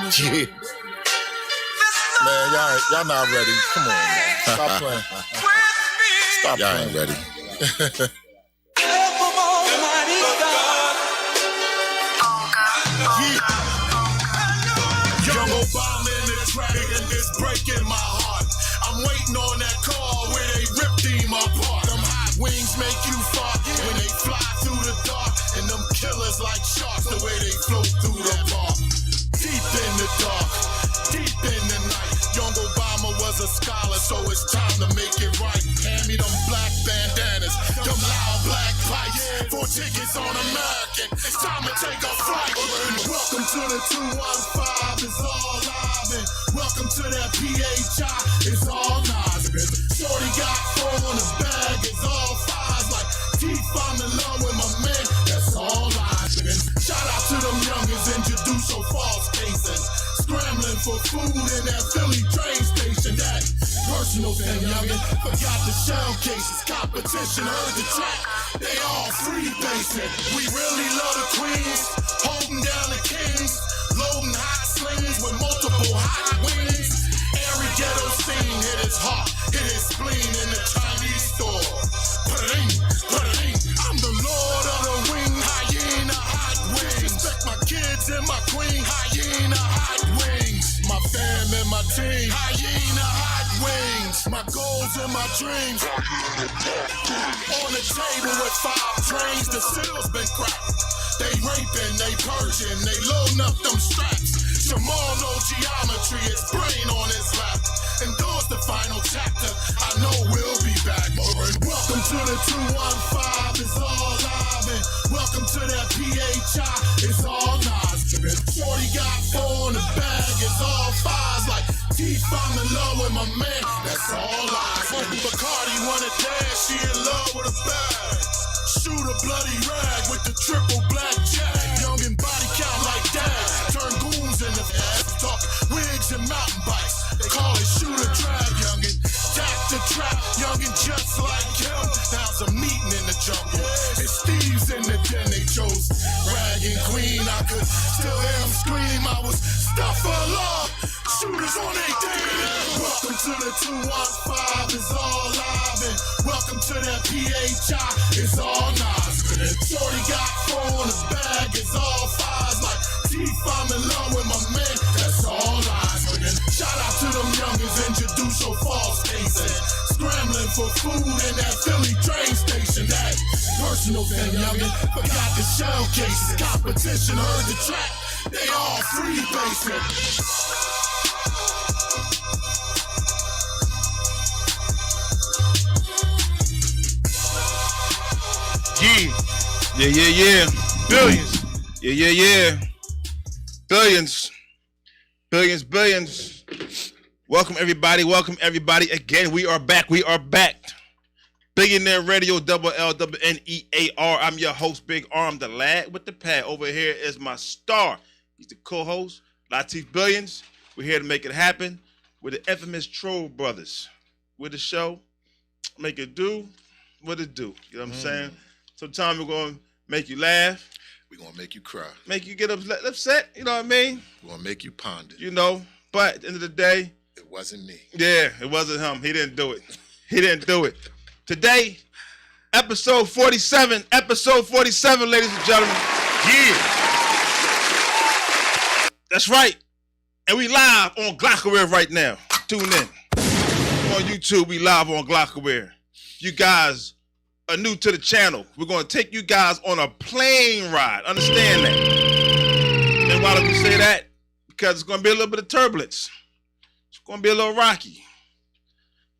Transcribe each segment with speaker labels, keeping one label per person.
Speaker 1: Yeah. Man, y'all not ready. Come on, man. Stop playing. Stop
Speaker 2: y'all
Speaker 1: playing.
Speaker 2: Ain't ready.
Speaker 3: Young Obama in the track and it's breaking my heart. I'm waiting on that call where they rip him apart. Them hot wings make you fart when they fly through the dark. And them killers like sharks the way they float through the park. Deep in the dark, deep in the night. Young Obama was a scholar, so it's time to make it right. Hand me them black bandanas, them loud black pipes. 4 tickets on American, it's time to take a flight. Welcome to the 215, it's all live. And welcome to that PHI, it's all nice. Shorty got 4 on his bag, it's all fives. Like teeth, I'm in love with my man, that's all lies. Shout out to them youngins introduced so false cases. Scrambling for food in that Philly train station. That personal thing, youngin'. Forgot the shell cases. Competition, heard the track. They all free basic. We really love the queens. Holding down the kings. Loading hot slings with multiple hot wings. Every ghetto scene hit his heart, hit his spleen in the Chinese store. Put-a-ding, put-a-ding. I'm the lord of the wing. Hyena hot wings. Respect my kids and my queen. Hyena hot wings. My fam and my team. Hyena hot wings. My goals and my dreams. On the table with 5 trains, the seal's been cracked. They raping, they purging, they loading up them straps. Jamal no geometry, his brain on his lap. Endorse the final chapter, I know we'll be back. Welcome to the 215, it's all live. And welcome to that PHI, it's all nice. Shorty got 4 in the bag, it's all fives. Like teeth, I'm in love with my man, that's all lies. Bacardi wanna dance, she in love with a bag. Shoot a bloody rag with the triple black jack. Young and body count like that. Turn goons in the ass. Talk wigs and mountain bikes. They call it shoot a drag, youngin'. Tap the trap, youngin' just like him. Now's a meeting in the jungle. It's Steve's in the den. They chose Rag and Queen. I could still hear him scream. I was stuffed for love. Shooters on they day. Welcome to the 215, it's all live. And welcome to that PHI, it's all nice. Shorty got 4 on his bag, it's all fives. Like teeth, I'm in love with my man, that's all lies. Shout out to them youngins introduced so false cases. Scrambling for food in that Philly train station. That personal thing, youngin'. Forgot the shell cases. Competition, heard the track. They all free basic.
Speaker 2: Yeah. Billions. Yeah. Billions. Welcome everybody. Again, we are back. Billionaire Radio, LLNEAR. I'm your host, Big Arm, the lad with the pad. Over here is my star. He's the co-host, Lateef Billions. We're here to make it happen with the infamous Troll Brothers. With the show, make it do what it do. You know what I'm saying? Sometimes we're going to make you laugh.
Speaker 1: We're going to make you cry.
Speaker 2: Make you get upset, you know what I mean?
Speaker 1: We're going to make you ponder.
Speaker 2: You know, but at the end of the day,
Speaker 1: it wasn't me.
Speaker 2: Yeah, it wasn't him. He didn't do it. Today, episode 47, ladies and gentlemen. Yeah. That's right. And we live on Glockaware right now. Tune in. On YouTube, we live on Glockaware. You guys are new to the channel. We're going to take you guys on a plane ride. Understand that. And why do we say that? Because it's going to be a little bit of turbulence. It's going to be a little rocky.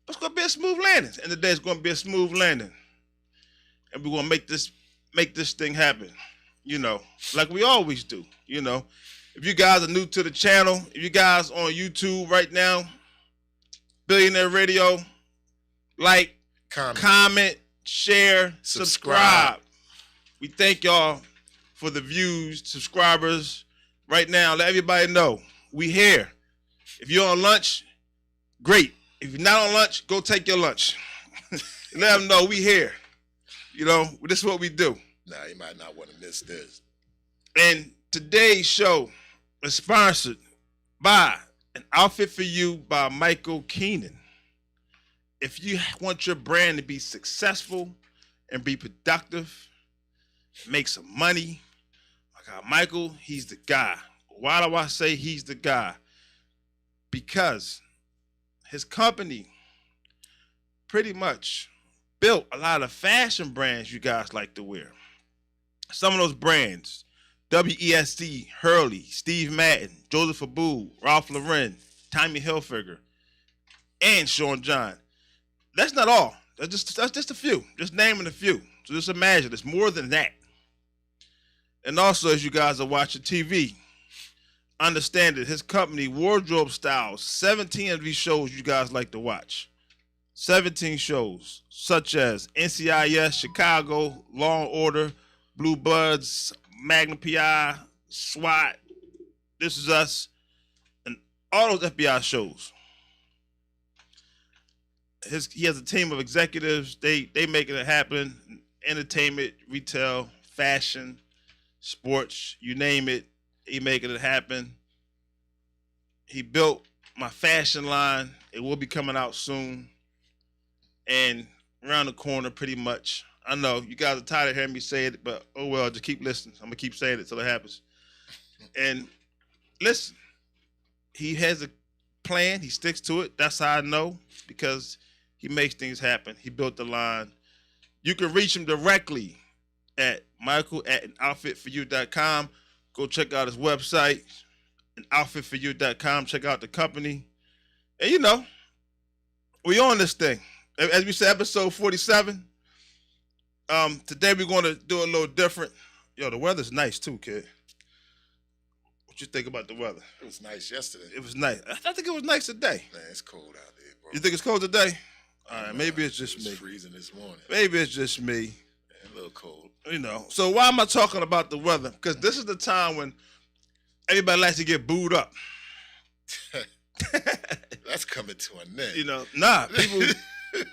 Speaker 2: But it's going to be a smooth landing. And the day it's going to be a smooth landing. And we're going to make this thing happen. You know, like we always do. You know, if you guys are new to the channel, if you guys on YouTube right now, Billionaire Radio, like, comment, share, subscribe. We thank y'all for the views, subscribers. Right now, let everybody know we here. If you're on lunch, great. If you're not on lunch, go take your lunch. Let them know we here. You know, this is what we do.
Speaker 1: Nah, you might not want to miss this.
Speaker 2: And today's show is sponsored Buy An Outfit for You by Michael Keenan. If you want your brand to be successful and be productive, make some money, I got Michael, he's the guy. Why do I say he's the guy? Because his company pretty much built a lot of fashion brands you guys like to wear. Some of those brands, WESC, Hurley, Steve Madden, Joseph Abboud, Ralph Lauren, Tommy Hilfiger, and Sean John. That's not all. That's just a few. Just naming a few. So just imagine, it's more than that. And also, as you guys are watching TV, understand that his company, Wardrobe Styles, 17 of these shows you guys like to watch. 17 shows, such as NCIS, Chicago, Law and Order, Blue Bloods, Magnum PI, SWAT, This Is Us, and all those FBI shows. He has a team of executives. They making it happen. Entertainment, retail, fashion, sports, you name it. He making it happen. He built my fashion line. It will be coming out soon. And around the corner, pretty much. I know you guys are tired of hearing me say it, but oh well, just keep listening. I'm gonna keep saying it till it happens. And listen, he has a plan. He sticks to it. That's how I know, because he makes things happen. He built the line. You can reach him directly at michael@anoutfitforyou.com. Go check out his website, anoutfitforyou.com. Check out the company. And you know, we on this thing. As we said, episode 47. Today we're going to do a little different. Yo, the weather's nice too, kid. What you think about the weather?
Speaker 1: It was nice yesterday.
Speaker 2: It was nice. I think it was nice today.
Speaker 1: Man, it's cold out there, bro.
Speaker 2: You think it's cold today? All right, maybe it's just me.
Speaker 1: It's freezing this morning.
Speaker 2: Maybe it's just me.
Speaker 1: Man, a little cold.
Speaker 2: You know. So why am I talking about the weather? Because this is the time when everybody likes to get booed up.
Speaker 1: That's coming to an end.
Speaker 2: You know,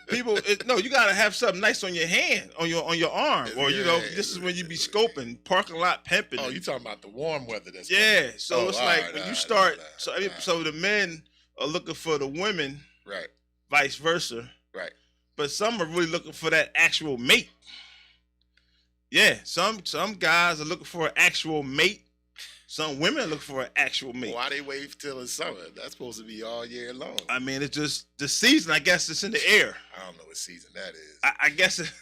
Speaker 2: people, no, you gotta have something nice on your hand, on your arm, or you know, this is when you be scoping, parking lot pimping.
Speaker 1: Oh, you talking about the warm weather that's
Speaker 2: yeah.
Speaker 1: coming.
Speaker 2: So it's like when you start, so the men are looking for the women,
Speaker 1: right?
Speaker 2: Vice versa,
Speaker 1: right?
Speaker 2: But some are really looking for that actual mate. Yeah, some guys are looking for an actual mate. Some women look for an actual mate.
Speaker 1: Why they wait till the summer? That's supposed to be all year long.
Speaker 2: I mean, it's just the season. I guess it's in the air.
Speaker 1: I don't know what season that is.
Speaker 2: I guess it.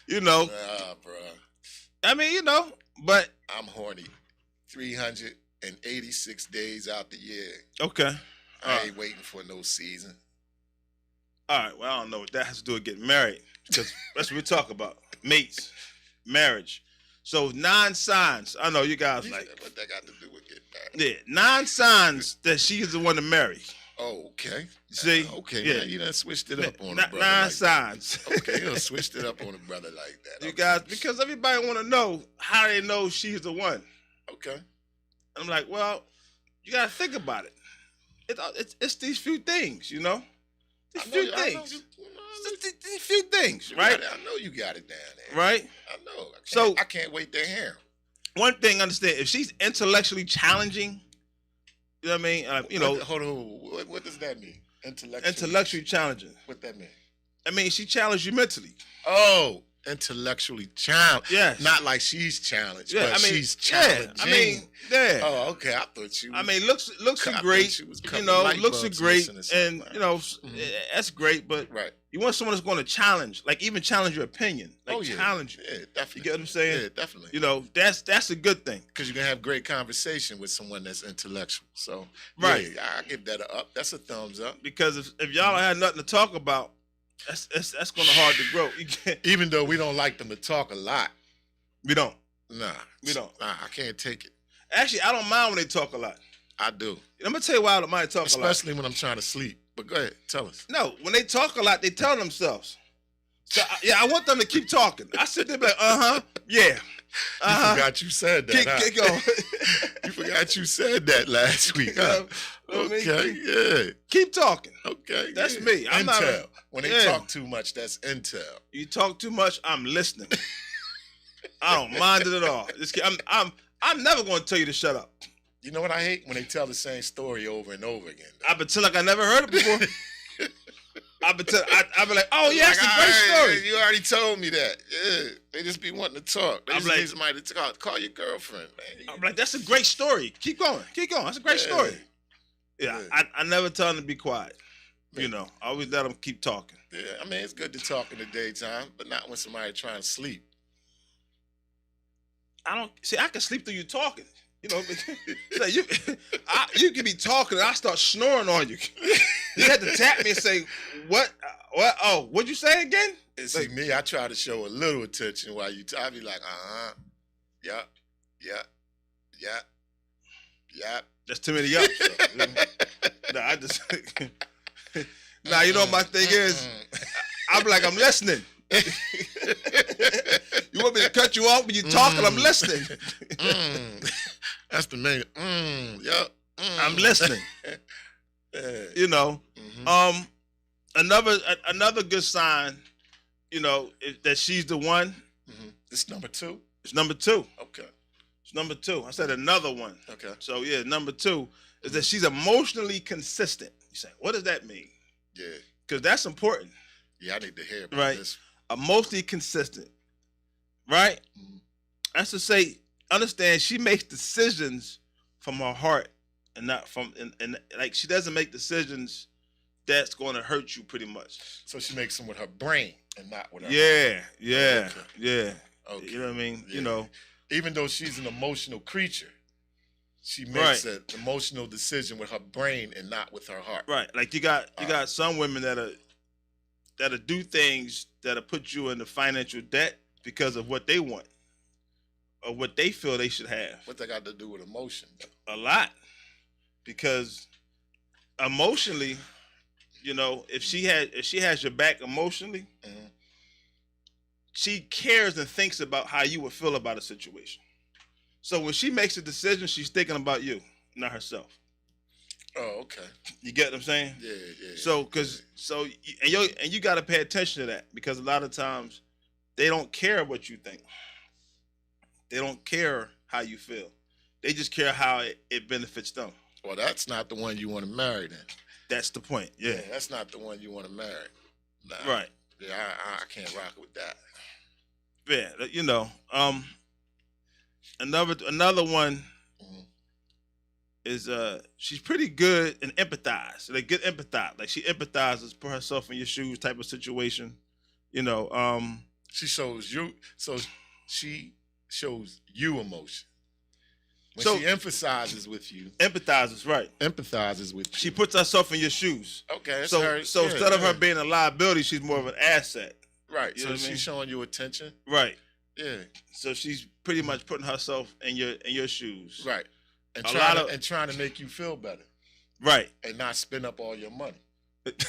Speaker 2: You know.
Speaker 1: Nah, bro.
Speaker 2: I mean, you know, but
Speaker 1: I'm horny. 386 days out the year.
Speaker 2: Okay.
Speaker 1: I ain't waiting for no season.
Speaker 2: All right. Well, I don't know what that has to do with getting married, because that's what we talk about: mates, marriage. So 9 signs. I know you guys like.
Speaker 1: What that got to do with getting married?
Speaker 2: Yeah, 9 signs that she is the one to marry.
Speaker 1: Oh, okay.
Speaker 2: See?
Speaker 1: Okay.
Speaker 2: Yeah.
Speaker 1: Now you done switched it up on a brother.
Speaker 2: 9
Speaker 1: like
Speaker 2: signs.
Speaker 1: That. Okay, you done switched it up on a brother like that.
Speaker 2: You guys, because everybody want to know how they know she's the one.
Speaker 1: Okay.
Speaker 2: And I'm like, well, you got to think about it. It's these few things, you know? These few things. These few things, right?
Speaker 1: I know you got it down there.
Speaker 2: Right?
Speaker 1: I know. I can't wait to hear him.
Speaker 2: One thing, understand, if she's intellectually challenging, you know what I mean? You know.
Speaker 1: Hold on. What does that mean?
Speaker 2: Intellectually challenging.
Speaker 1: What that mean?
Speaker 2: I mean, she challenged you mentally.
Speaker 1: Oh, intellectually challenged.
Speaker 2: Yes.
Speaker 1: Not like she's challenged,
Speaker 2: yeah,
Speaker 1: but she's challenging.
Speaker 2: Yeah, I mean, yeah.
Speaker 1: Oh, okay. I thought she was.
Speaker 2: I mean, looks are great. You know, looks are great, and you know, that's great. But
Speaker 1: right.
Speaker 2: You want someone that's going to challenge, like even challenge your opinion, like challenge you.
Speaker 1: Yeah, definitely.
Speaker 2: You get what I'm saying?
Speaker 1: Yeah, definitely.
Speaker 2: You know, that's a good thing,
Speaker 1: because you can have great conversation with someone that's intellectual. So
Speaker 2: right,
Speaker 1: yeah, I give that a up. That's a thumbs up.
Speaker 2: Because if y'all don't have nothing to talk about, that's going to hard to grow.
Speaker 1: Even though we don't like them to talk a lot.
Speaker 2: We don't.
Speaker 1: Nah,
Speaker 2: we don't.
Speaker 1: Nah, I can't take it.
Speaker 2: Actually, I don't mind when they talk a lot.
Speaker 1: I do.
Speaker 2: I'm gonna tell you why I don't mind talking a lot.
Speaker 1: Especially when I'm trying to sleep. But go ahead, tell us.
Speaker 2: No, when they talk a lot, they tell themselves. So I want them to keep talking. I sit there like, yeah.
Speaker 1: You forgot you said that.
Speaker 2: Keep going.
Speaker 1: You forgot you said that last week. Huh? Okay, yeah.
Speaker 2: Keep talking.
Speaker 1: Okay,
Speaker 2: that's me. I'm
Speaker 1: intel. When they talk too much, that's intel.
Speaker 2: You talk too much, I'm listening. I don't mind it at all. I'm never going to tell you to shut up.
Speaker 1: You know what I hate? When they tell the same story over and over again.
Speaker 2: I pretend like I never heard it before. I be like, oh yeah, it's a great story.
Speaker 1: You already told me that. Yeah, they just be wanting to talk. They
Speaker 2: I'm
Speaker 1: just
Speaker 2: like,
Speaker 1: need somebody to talk. Call your girlfriend, man.
Speaker 2: I'm like, that's a great story. Keep going. That's a great story. Yeah, I never tell them to be quiet. You know, I always let them keep talking.
Speaker 1: Yeah, I mean, it's good to talk in the daytime, but not when somebody's trying to sleep.
Speaker 2: I can sleep through you talking. You know, you can be talking and I start snoring on you. You had to tap me and say, what? Oh, what'd you say again?
Speaker 1: And see, me, I try to show a little attention while you talk. I be like, yeah.
Speaker 2: That's too many ups. No, I just, nah, you know what my thing is? I'm like, I'm listening. You want me to cut you off when you're talking? I'm listening.
Speaker 1: That's the main.
Speaker 2: I'm listening. You know, another good sign, you know, is that she's the one.
Speaker 1: It's number 2.
Speaker 2: It's number 2.
Speaker 1: Okay.
Speaker 2: It's number 2. I said another one.
Speaker 1: Okay.
Speaker 2: So yeah, number 2 is that she's emotionally consistent. You say, what does that mean?
Speaker 1: Yeah.
Speaker 2: Because that's important.
Speaker 1: Yeah, I need to hear about this.
Speaker 2: Emotionally consistent. Right? That's to say, understand she makes decisions from her heart and not from and like she doesn't make decisions that's going to hurt you pretty much.
Speaker 1: So she makes them with her brain and not with her
Speaker 2: heart.
Speaker 1: Okay.
Speaker 2: Okay. You know what I mean? Yeah. You know,
Speaker 1: even though she's an emotional creature, she makes an emotional decision with her brain and not with her heart.
Speaker 2: Right. Like you got some women that'll do things that'll put you into financial debt because of what they want or what they feel they should have.
Speaker 1: What that got to do with emotion?
Speaker 2: A lot. Because emotionally, you know, if she has your back emotionally, she cares and thinks about how you would feel about a situation. So when she makes a decision, she's thinking about you, not herself.
Speaker 1: Oh, okay.
Speaker 2: You get what I'm saying?
Speaker 1: Yeah.
Speaker 2: So you got to pay attention to that because a lot of times they don't care what you think. They don't care how you feel. They just care how it benefits them.
Speaker 1: Well, that's not the one you want to marry then. That's
Speaker 2: the point. Yeah.
Speaker 1: That's not the one you want to marry. Nah.
Speaker 2: Right.
Speaker 1: Yeah, I can't rock with that.
Speaker 2: Yeah, you know. Another one is she's pretty good in empathize. Like good empathize. Like she empathizes, put herself in your shoes type of situation. You know,
Speaker 1: she shows you emotion. When she emphasizes with you.
Speaker 2: Empathizes, right.
Speaker 1: Empathizes with you.
Speaker 2: She puts herself in your shoes.
Speaker 1: Okay.
Speaker 2: So instead of her being a liability, she's more of an asset.
Speaker 1: Right. You so she's showing you attention.
Speaker 2: Right.
Speaker 1: Yeah.
Speaker 2: So she's pretty much putting herself in your shoes.
Speaker 1: Right. And trying to make you feel better.
Speaker 2: Right.
Speaker 1: And not spend up all your money. Right.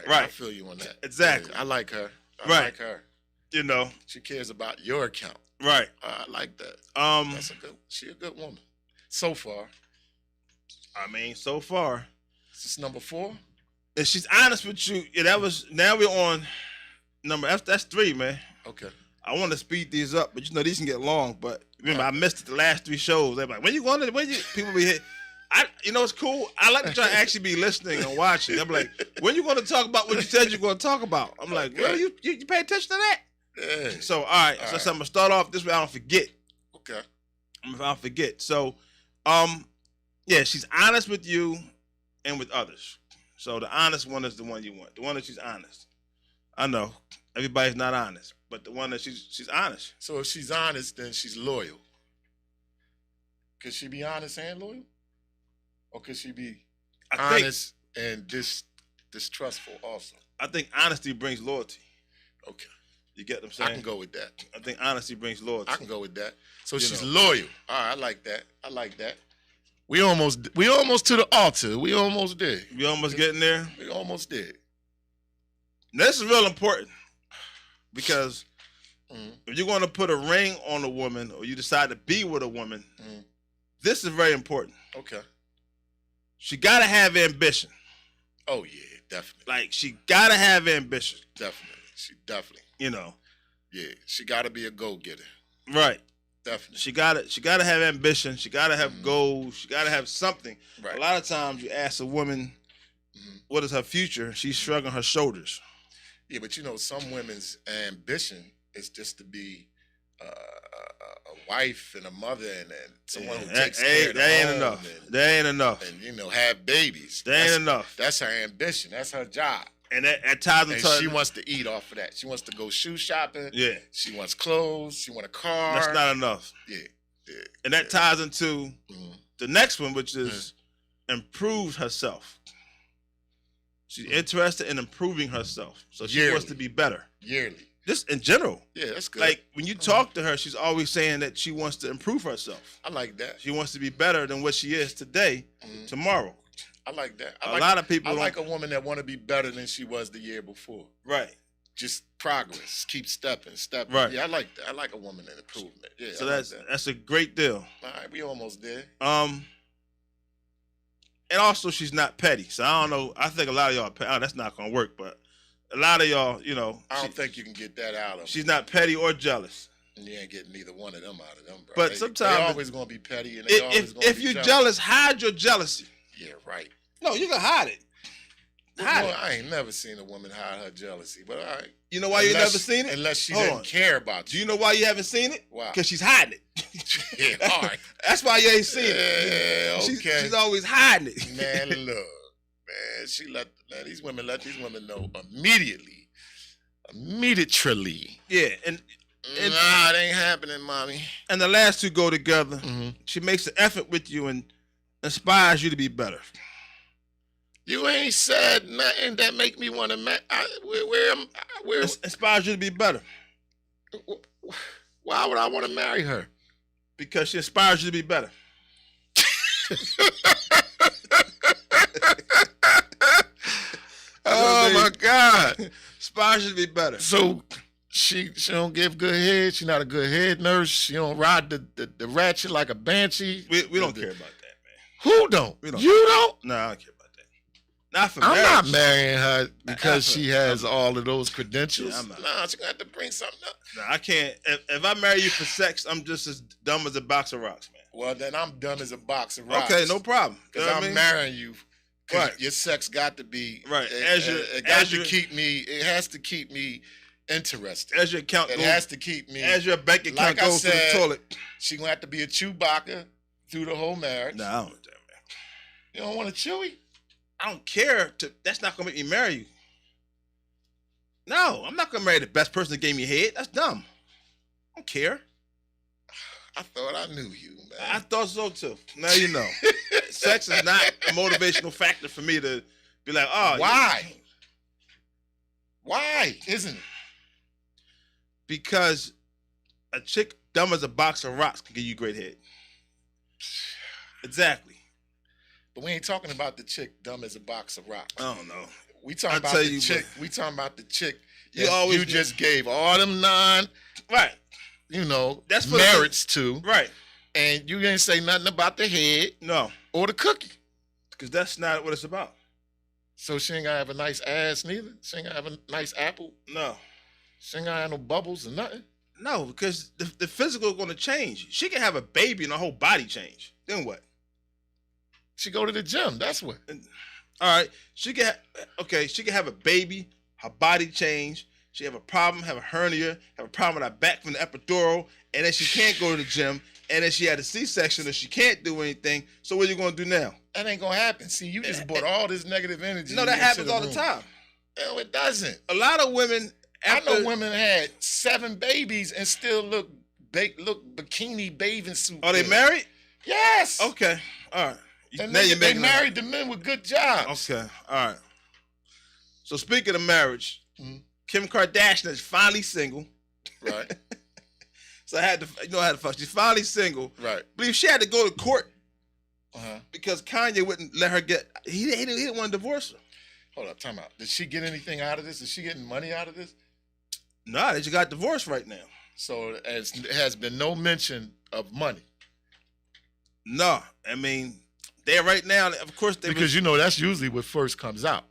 Speaker 2: Right.
Speaker 1: I feel you on that.
Speaker 2: Exactly.
Speaker 1: Yeah, I like her. I like her.
Speaker 2: You know.
Speaker 1: She cares about your account.
Speaker 2: Right.
Speaker 1: I like that. She a good woman. So far.
Speaker 2: I mean, so far.
Speaker 1: Is this number 4?
Speaker 2: And she's honest with you. Yeah, now we're on number that's 3, man.
Speaker 1: Okay.
Speaker 2: I want to speed these up, but you know these can get long. But remember, I missed the last 3 shows. They're like, when you going to people be here? You know it's cool. I like to try to actually be listening and watching. I'm like, when you going to talk about what you said you're going to talk about? I'm like, well, you pay attention to that?
Speaker 1: Yeah.
Speaker 2: So all right. So I'm gonna start off this way. I don't forget.
Speaker 1: Okay.
Speaker 2: I don't forget. So, yeah, she's honest with you and with others. So the honest one is the one you want. The one that she's honest. I know everybody's not honest, but the one that she's honest.
Speaker 1: So if she's honest, then she's loyal. Could she be honest and loyal, or could she be honest and distrustful also?
Speaker 2: I think honesty brings loyalty.
Speaker 1: Okay.
Speaker 2: You get what I'm saying?
Speaker 1: I can go with that.
Speaker 2: I think honesty brings loyalty.
Speaker 1: I can go with that. So she's loyal. All right, I like that. We almost to the altar. We almost there.
Speaker 2: We almost getting there?
Speaker 1: We almost did.
Speaker 2: Now, this is real important because if you're going to put a ring on a woman or you decide to be with a woman, this is very important.
Speaker 1: Okay.
Speaker 2: She got to have ambition.
Speaker 1: Oh, yeah, definitely.
Speaker 2: Like, she got to have ambition.
Speaker 1: Definitely. She definitely.
Speaker 2: You know.
Speaker 1: Yeah, she got to be a go-getter.
Speaker 2: Right.
Speaker 1: Definitely.
Speaker 2: She gotta have ambition. She gotta have goals. She gotta have something.
Speaker 1: Right.
Speaker 2: A lot of times you ask a woman, what is her future? She's shrugging her shoulders.
Speaker 1: Yeah, but you know, some women's ambition is just to be a wife and a mother and someone who takes care of the
Speaker 2: That ain't
Speaker 1: home
Speaker 2: enough.
Speaker 1: and,
Speaker 2: That ain't enough.
Speaker 1: and you know, have babies.
Speaker 2: That ain't enough.
Speaker 1: That's her ambition. That's her job.
Speaker 2: And that ties into
Speaker 1: And she wants to eat off of that. She wants to go shoe shopping.
Speaker 2: Yeah.
Speaker 1: She wants clothes. She wants a car.
Speaker 2: That's not enough.
Speaker 1: Yeah.
Speaker 2: And that ties into the next one, which is improve herself. She's interested in improving herself. So she wants to be better.
Speaker 1: Yearly.
Speaker 2: Just in general.
Speaker 1: Yeah, that's good.
Speaker 2: Like when you talk to her, she's always saying that she wants to improve herself.
Speaker 1: I like that.
Speaker 2: She wants to be better than what she is today, tomorrow.
Speaker 1: I like that.
Speaker 2: A lot of people
Speaker 1: I like a woman that want to be better than she was the year before.
Speaker 2: Right.
Speaker 1: Just progress. Keep stepping.
Speaker 2: Right.
Speaker 1: Yeah, I like that. I like a woman in improvement. Yeah.
Speaker 2: So
Speaker 1: I
Speaker 2: that's a great deal.
Speaker 1: all right, we almost there.
Speaker 2: And also she's not petty. So I don't know. I think a lot of y'all, that's not gonna work. But a lot of y'all, you know,
Speaker 1: I don't think you can get that out of them.
Speaker 2: She's not petty or jealous.
Speaker 1: And you ain't getting neither one of them out of them, bro.
Speaker 2: But sometimes
Speaker 1: they always gonna be petty, and they always gonna
Speaker 2: if
Speaker 1: be
Speaker 2: you're jealous, hide your jealousy.
Speaker 1: Yeah, right.
Speaker 2: No, you can hide it. Hide it.
Speaker 1: I ain't never seen a woman hide her jealousy, but all right.
Speaker 2: You know why you never seen it?
Speaker 1: Unless she
Speaker 2: Hold
Speaker 1: didn't
Speaker 2: on.
Speaker 1: care about
Speaker 2: Do
Speaker 1: you.
Speaker 2: you know why you haven't seen it?
Speaker 1: Why?
Speaker 2: Because she's hiding it.
Speaker 1: Yeah, all right.
Speaker 2: That's why you ain't seen it.
Speaker 1: Yeah, okay.
Speaker 2: She's always hiding it.
Speaker 1: Man, look, man, these women let these women know immediately.
Speaker 2: Yeah, and
Speaker 1: nah, it ain't happening, mommy.
Speaker 2: and the last two go together.
Speaker 1: Mm-hmm.
Speaker 2: She makes an effort with you and inspires you to be better.
Speaker 1: You ain't said nothing that make me want to. Where
Speaker 2: Inspires you to be better
Speaker 1: why would I want to marry her?
Speaker 2: because she inspires you to be better.
Speaker 1: Oh my God!
Speaker 2: Inspires you to be better.
Speaker 1: So she don't give good head. She not a good head nurse. She don't ride the ratchet like a banshee.
Speaker 2: We don't care about that, man.
Speaker 1: Who don't?
Speaker 2: We don't.
Speaker 1: You don't?
Speaker 2: No, I don't care about that. Not for
Speaker 1: I'm
Speaker 2: marriage.
Speaker 1: not marrying her because
Speaker 2: After-
Speaker 1: she has all of those credentials.
Speaker 2: Yeah, I'm not.
Speaker 1: Nah, she gonna have to bring something up.
Speaker 2: No, I can't. If I marry you for sex, I'm just as dumb as a box of rocks, man.
Speaker 1: Well, then I'm dumb as a box of rocks.
Speaker 2: Okay, no problem.
Speaker 1: Because
Speaker 2: You know what
Speaker 1: I'm
Speaker 2: I mean?
Speaker 1: marrying you. Because
Speaker 2: Right.
Speaker 1: your sex got to be
Speaker 2: Right.
Speaker 1: It has to keep me interested.
Speaker 2: As your account
Speaker 1: It
Speaker 2: goes,
Speaker 1: has to keep me.
Speaker 2: as your bank account
Speaker 1: Like I
Speaker 2: goes to the
Speaker 1: said,
Speaker 2: toilet.
Speaker 1: She gonna have to be a Chewbacca through the whole marriage.
Speaker 2: No, I don't want that, man.
Speaker 1: You don't want a Chewie?
Speaker 2: I don't care. That's not gonna make me marry you. No, I'm not gonna marry the best person that gave me head. That's dumb. I don't care.
Speaker 1: I thought I knew you, man.
Speaker 2: I thought so too. Now you know. Sex is not a motivational factor for me to be like, oh,
Speaker 1: Why? Why isn't it?
Speaker 2: Because a chick dumb as a box of rocks can give you great head. Exactly.
Speaker 1: But we ain't talking about the chick dumb as a box of rocks.
Speaker 2: I don't know.
Speaker 1: We talking
Speaker 2: I'll
Speaker 1: about
Speaker 2: tell
Speaker 1: the
Speaker 2: you
Speaker 1: chick.
Speaker 2: what.
Speaker 1: We talking about the chick.
Speaker 2: You
Speaker 1: that
Speaker 2: always
Speaker 1: you just gave all them nine,
Speaker 2: Right.
Speaker 1: That's
Speaker 2: for
Speaker 1: merits to,
Speaker 2: Right.
Speaker 1: and you didn't say nothing about the head
Speaker 2: No.
Speaker 1: or the cookie.
Speaker 2: Because that's not what it's about.
Speaker 1: So she ain't gonna have a nice ass neither. She ain't gonna have a nice apple.
Speaker 2: No.
Speaker 1: She ain't gonna have no bubbles or nothing.
Speaker 2: No, because the physical is going to change. She can have a baby and her whole body change. Then what?
Speaker 1: She go to the gym. That's what.
Speaker 2: All right. She can have a baby, her body change. She have a problem, have a hernia, have a problem with her back from the epidural, and then she can't go to the gym, and then she had a C-section and she can't do anything. So what are you going to do now?
Speaker 1: That ain't gonna happen. See, you just brought all this negative energy.
Speaker 2: No, that
Speaker 1: into
Speaker 2: happens all the
Speaker 1: room.
Speaker 2: time.
Speaker 1: No, it doesn't.
Speaker 2: A lot of women,
Speaker 1: I know women had 7 babies and still look bikini bathing suit.
Speaker 2: Are they
Speaker 1: good.
Speaker 2: married?
Speaker 1: Yes.
Speaker 2: Okay. All right.
Speaker 1: And
Speaker 2: Now you're
Speaker 1: they
Speaker 2: making
Speaker 1: married the men with good jobs.
Speaker 2: Okay. All right. So speaking of marriage, Kim Kardashian is finally single.
Speaker 1: Right.
Speaker 2: So I had to, how to fuck. She's finally single.
Speaker 1: Right.
Speaker 2: I believe she had to go to court
Speaker 1: Uh-huh.
Speaker 2: because Kanye wouldn't let her get. He didn't want to divorce her.
Speaker 1: Hold up, time out. Did she get anything out of this? Is she getting money out of this?
Speaker 2: Nah, they just got divorced right now.
Speaker 1: So it has been no mention of money.
Speaker 2: No, I mean, they're right now. Of course,
Speaker 1: Because that's usually what first comes out.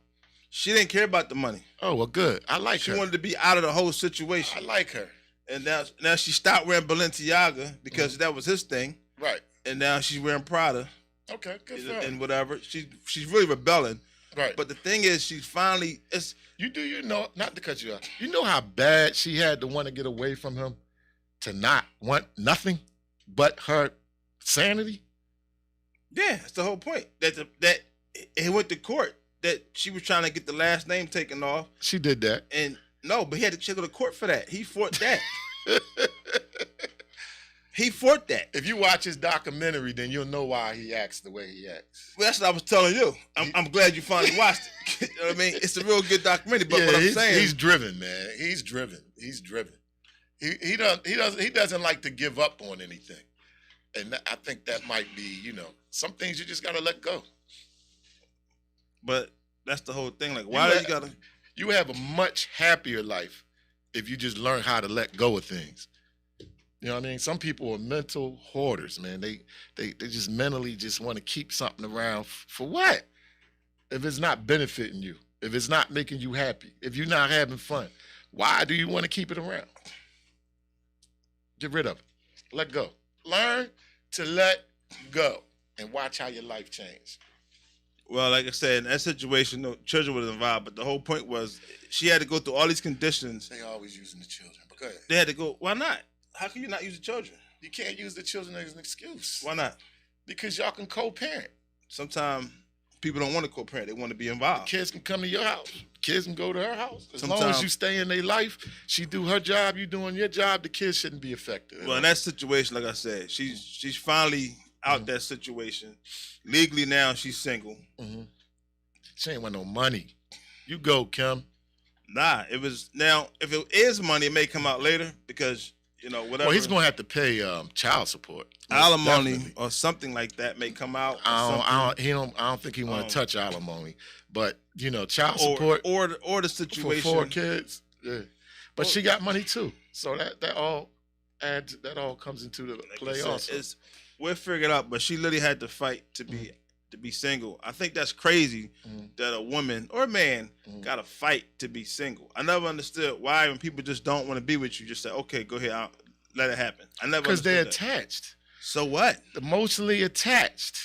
Speaker 2: she didn't care about the money.
Speaker 1: Oh, well, good. I like
Speaker 2: She
Speaker 1: her.
Speaker 2: wanted to be out of the whole situation.
Speaker 1: I like her.
Speaker 2: And now she stopped wearing Balenciaga because that was his thing.
Speaker 1: Right.
Speaker 2: And now she's wearing Prada.
Speaker 1: Okay, good for her.
Speaker 2: And whatever. She's really rebelling.
Speaker 1: Right.
Speaker 2: But the thing is, she's finally
Speaker 1: you know, not to cut you off. You know how bad she had to want to get away from him, to not want nothing but her sanity.
Speaker 2: Yeah, that's the whole point. That he went to court. That she was trying to get the last name taken off.
Speaker 1: She did that.
Speaker 2: And no, but he had to go to court for that. He fought that. He fought that.
Speaker 1: If you watch his documentary, then you'll know why he acts the way he acts.
Speaker 2: Well, that's what I was telling you. I'm glad you finally watched it. You know what I mean? It's a real good documentary. But what I'm saying,
Speaker 1: he's driven, man. He's driven. He doesn't like to give up on anything, and I think that might be, you know, some things you just gotta let go.
Speaker 2: But that's the whole thing. Like, why do you gotta?
Speaker 1: You have a much happier life if you just learn how to let go of things. You know what I mean? Some people are mental hoarders, man. They just mentally just want to keep something around for what? If it's not benefiting you, if it's not making you happy, if you're not having fun, why do you want to keep it around? Get rid of it. Let go. Learn to let go and watch how your life change.
Speaker 2: Well, like I said, in that situation, no children were involved, but the whole point was she had to go through all these conditions.
Speaker 1: They always using the children, but go ahead.
Speaker 2: They had to go. Why not? How can you not use the children?
Speaker 1: You can't use the children as an excuse.
Speaker 2: Why not?
Speaker 1: Because y'all can co-parent.
Speaker 2: Sometimes people don't want to co-parent. They want to be involved.
Speaker 1: The kids can come to your house. Kids can go to her house. As long as you stay in their life, she do her job, you doing your job, the kids shouldn't be affected.
Speaker 2: Well, in that situation, like I said, she's finally out that situation. Legally now, she's single.
Speaker 1: Mm-hmm. She ain't want no money. You go, Kim.
Speaker 2: Nah, it was now. If it is money, it may come out later because you know whatever.
Speaker 1: Well, he's gonna have to pay child support,
Speaker 2: alimony, or something like that may come out.
Speaker 1: I don't think he want to touch alimony, but you know, child support
Speaker 2: or the situation
Speaker 1: for 4 kids. Yeah, but she got money too, so that all adds. That all comes into the play also.
Speaker 2: We'll figure it out, but she literally had to fight to be single. I think that's crazy that a woman or a man got to fight to be single. I never understood why when people just don't want to be with you, just say, okay, go ahead, let it happen. I never
Speaker 1: because they're
Speaker 2: that.
Speaker 1: attached.
Speaker 2: So what?
Speaker 1: Emotionally attached.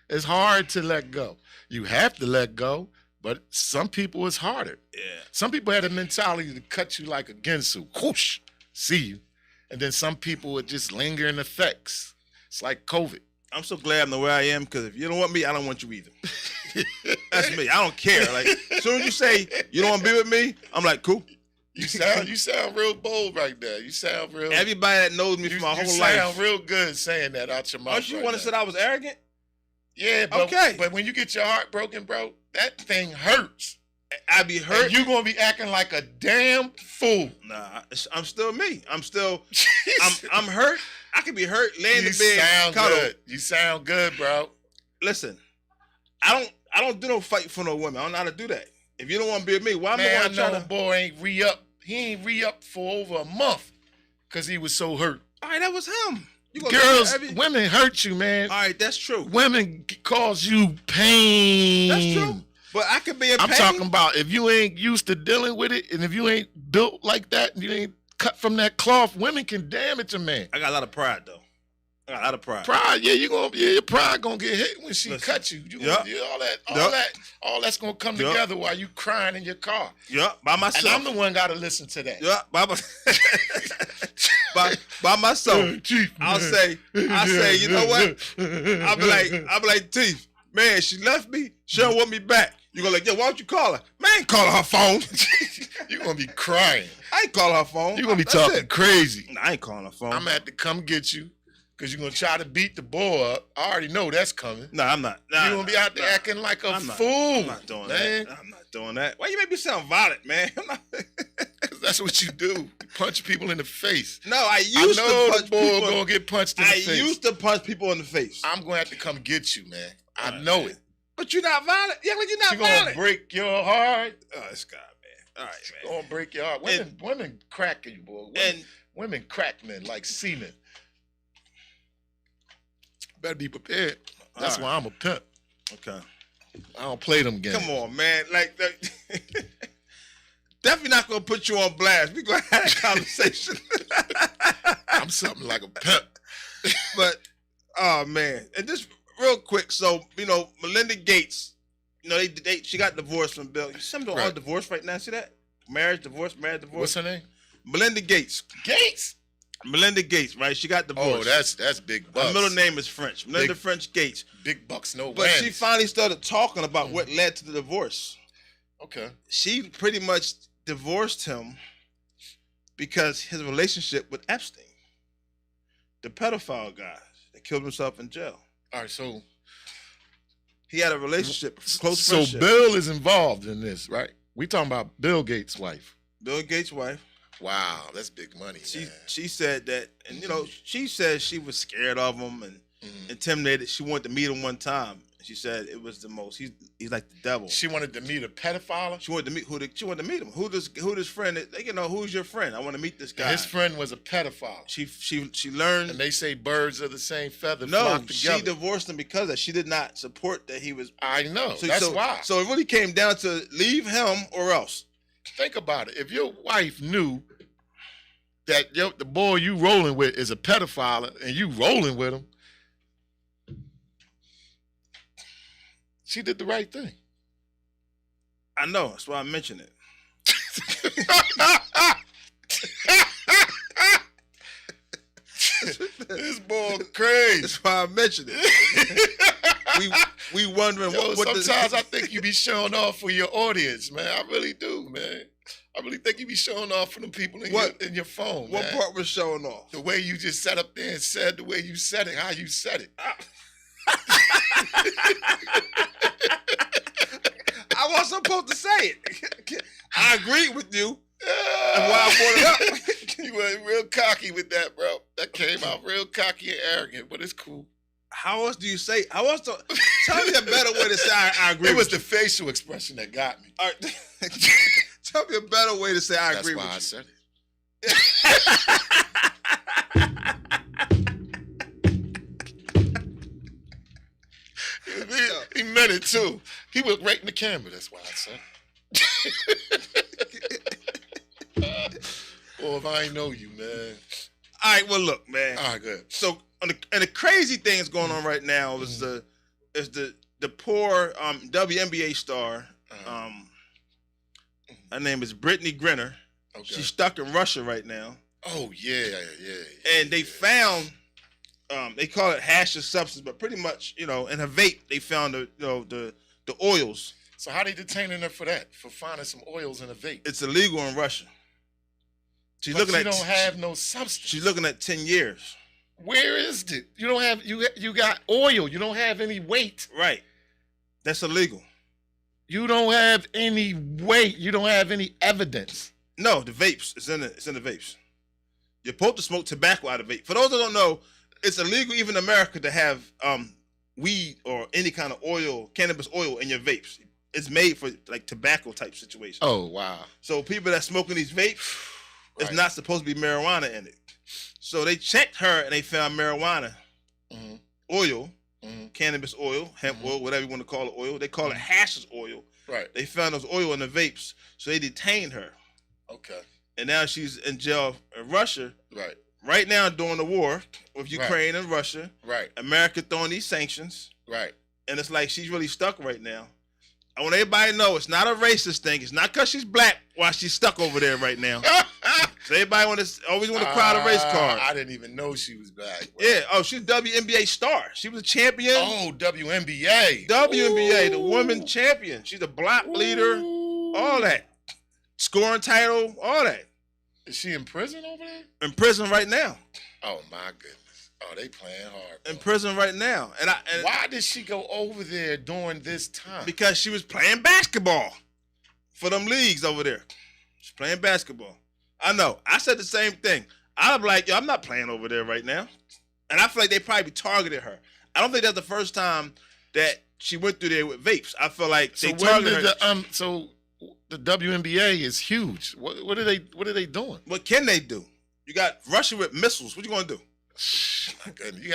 Speaker 1: It's hard to let go. You have to let go, but some people it's harder.
Speaker 2: Yeah.
Speaker 1: Some people had a mentality to cut you like a Ginsu. Whoosh, see you. And then some people would just lingering effects. It's like COVID.
Speaker 2: I'm so glad I'm the way I am because if you don't want me, I don't want you either. That's me. I don't care. Like as soon as you say you don't want to be with me, I'm like, cool.
Speaker 1: You sound real bold right there. You sound real.
Speaker 2: Everybody that knows me for my whole life.
Speaker 1: You sound real good saying that out your mouth.
Speaker 2: Don't you want to say I was arrogant?
Speaker 1: Yeah, but, okay. But when you get your heart broken, bro, that thing hurts.
Speaker 2: I be hurt.
Speaker 1: And you gonna be acting like a damn fool.
Speaker 2: Nah, I'm still me. I'm hurt. I can be hurt, lay in the bed,
Speaker 1: sound good. You sound good, bro.
Speaker 2: Listen, I don't do no fight for no women. I don't know how to do that. If you don't want to be with me, why am I trying to?
Speaker 1: Boy ain't re-up. He ain't re-up for over a month because he was so hurt.
Speaker 2: All right, that was him.
Speaker 1: Girls, women hurt you, man.
Speaker 2: All right, that's true.
Speaker 1: Women cause you pain.
Speaker 2: That's true. But I could be in pain.
Speaker 1: I'm talking about if you ain't used to dealing with it, and if you ain't built like that, and you ain't cut from that cloth, women can damage a man.
Speaker 2: I got a lot of pride, though. I got a lot of pride.
Speaker 1: Pride, yeah, your pride gonna get hit when she cut you. You gonna, all that's gonna come together while you crying in your car.
Speaker 2: Yeah, by myself.
Speaker 1: And I'm the one gotta listen to that.
Speaker 2: Yeah, by myself. I'll say, you know what? I'll be like, Teef, man, she left me. She don't want me back. You gonna like, yo, why don't you call her? Man, I ain't calling her phone.
Speaker 1: You gonna be crying.
Speaker 2: I ain't calling her phone.
Speaker 1: You gonna be talking crazy.
Speaker 2: Nah, I ain't calling her phone.
Speaker 1: I'm gonna have to come get you because you're gonna try to beat the boy up. I already know that's coming.
Speaker 2: Nah, I'm not. Nah,
Speaker 1: you're gonna be out there acting like a fool.
Speaker 2: I'm not doing that. I'm not doing that. Why you make me sound violent, man?
Speaker 1: Because that's what you do. You punch people in the face.
Speaker 2: No, I used to punch people.
Speaker 1: The boy gonna get punched in the face.
Speaker 2: I used to punch people in the face.
Speaker 1: I'm gonna have to come get you, man. I know it.
Speaker 2: But you're not violent. Yeah, like you're not violent.
Speaker 1: She gonna break your heart.
Speaker 2: Oh, this guy, man. All right,
Speaker 1: man. She gonna break your heart. Women crack you, boy. Women crack men like semen. Better be prepared. That's why I'm a pimp.
Speaker 2: Okay.
Speaker 1: I don't play them games.
Speaker 2: Come on, man. Like definitely not gonna put you on blast. We're gonna have that conversation.
Speaker 1: I'm something like a pep.
Speaker 2: But oh man, and just real quick, so Melinda Gates, she got divorced from Bill. Some of them are divorced right now. See that? Marriage, divorce.
Speaker 1: What's her name?
Speaker 2: Melinda Gates. Melinda Gates, right? She got divorced.
Speaker 1: Oh, that's big bucks.
Speaker 2: Her middle name is French. Melinda French Gates.
Speaker 1: Big bucks, no.
Speaker 2: But she finally started talking about what led to the divorce.
Speaker 1: Okay.
Speaker 2: She pretty much divorced him because his relationship with Epstein, the pedophile guy that killed himself in jail.
Speaker 1: All right, so
Speaker 2: he had a relationship, close friendship.
Speaker 1: So Bill is involved in this, right? We talking about Bill Gates' wife.
Speaker 2: Bill Gates' wife.
Speaker 1: Wow, that's big money.
Speaker 2: She said that, and she said she was scared of him and intimidated. She wanted to meet him one time. She said it was the most. He's like the devil.
Speaker 1: She wanted to meet a pedophile.
Speaker 2: She wanted to meet she wanted to meet him. Who this friend? Who's your friend? I want to meet this guy.
Speaker 1: His friend was a pedophile.
Speaker 2: She learned.
Speaker 1: And they say birds of the same feather.
Speaker 2: No,
Speaker 1: flock together.
Speaker 2: she divorced him because of that. She did not support that he was.
Speaker 1: I know. That's why.
Speaker 2: So it really came down to leave him or else.
Speaker 1: Think about it. If your wife knew that the boy you rolling with is a pedophile and you rolling with him, she did the right thing.
Speaker 2: I know. That's why I mentioned it.
Speaker 1: This boy crazy.
Speaker 2: That's why I mentioned it. we wondering what
Speaker 1: sometimes I think you be showing off for your audience, man. I really do, man. I really think you be showing off for the people in your phone.
Speaker 2: What
Speaker 1: man.
Speaker 2: part was showing off?
Speaker 1: The way you just sat up there and said the way you said it, how you said it.
Speaker 2: I wasn't supposed to say it. I agree with you. That's why I brought it up.
Speaker 1: You were real cocky with that, bro. That came out real cocky and arrogant, but it's cool.
Speaker 2: How else do you say? Tell me a better way to say I agree.
Speaker 1: It was the facial expression that got me.
Speaker 2: All right. Tell me a better way to say I agree with you.
Speaker 1: That's why I said it. He meant it too. He was right in the camera. That's why I said it. Well, if I ain't know you, man.
Speaker 2: All right, well, look, man.
Speaker 1: All right, good.
Speaker 2: So, and the crazy thing that's going on right now is the poor WNBA star. Her name is Brittany Griner. Okay. She's stuck in Russia right now.
Speaker 1: Oh yeah.
Speaker 2: And they found, they call it hashish substance, but pretty much, in her vape they found the oils.
Speaker 1: So how they detaining her for that? For finding some oils in a vape?
Speaker 2: It's illegal in Russia.
Speaker 1: She don't have no substance.
Speaker 2: She's looking at 10 years.
Speaker 1: Where is it? You don't have you got oil. You don't have any weight.
Speaker 2: Right. That's illegal.
Speaker 1: You don't have any weight. You don't have any evidence.
Speaker 2: No, the vapes. It's in the vapes. You're supposed to smoke tobacco out of vape. For those that don't know, it's illegal even in America to have weed or any kind of oil, cannabis oil in your vapes. It's made for like tobacco type situations.
Speaker 1: Oh wow.
Speaker 2: So people that smoking these vapes, it's not supposed to be marijuana in it. So they checked her and they found marijuana, oil, cannabis oil, hemp oil, whatever you want to call it, oil. They call it hashish oil.
Speaker 1: Right.
Speaker 2: They found those oil in the vapes, so they detained her.
Speaker 1: Okay.
Speaker 2: And now she's in jail in Russia.
Speaker 1: Right.
Speaker 2: Right now during the war with Ukraine and Russia.
Speaker 1: Right.
Speaker 2: America throwing these sanctions.
Speaker 1: Right.
Speaker 2: And it's like she's really stuck right now. I want everybody to know it's not a racist thing. It's not because she's black while she's stuck over there right now. So everybody always want to cry the race card.
Speaker 1: I didn't even know she was black. Bro.
Speaker 2: Yeah. Oh, she's a WNBA star. She was a champion.
Speaker 1: Oh, WNBA.
Speaker 2: WNBA, the woman champion. She's a block leader. All that. Scoring title, all that.
Speaker 1: Is she in prison over there?
Speaker 2: In prison right now.
Speaker 1: Oh my goodness. Oh, they playing hard. Bro.
Speaker 2: In prison right now. And
Speaker 1: why did she go over there during this time?
Speaker 2: Because she was playing basketball for them leagues over there. She's playing basketball. I know. I said the same thing. I'm like, yo, I'm not playing over there right now. And I feel like they probably targeted her. I don't think that's the first time that she went through there with vapes. I feel like they targeted her.
Speaker 1: So the WNBA is huge. What are they doing?
Speaker 2: What can they do? You got Russia with missiles. What you gonna do?
Speaker 1: My goodness, you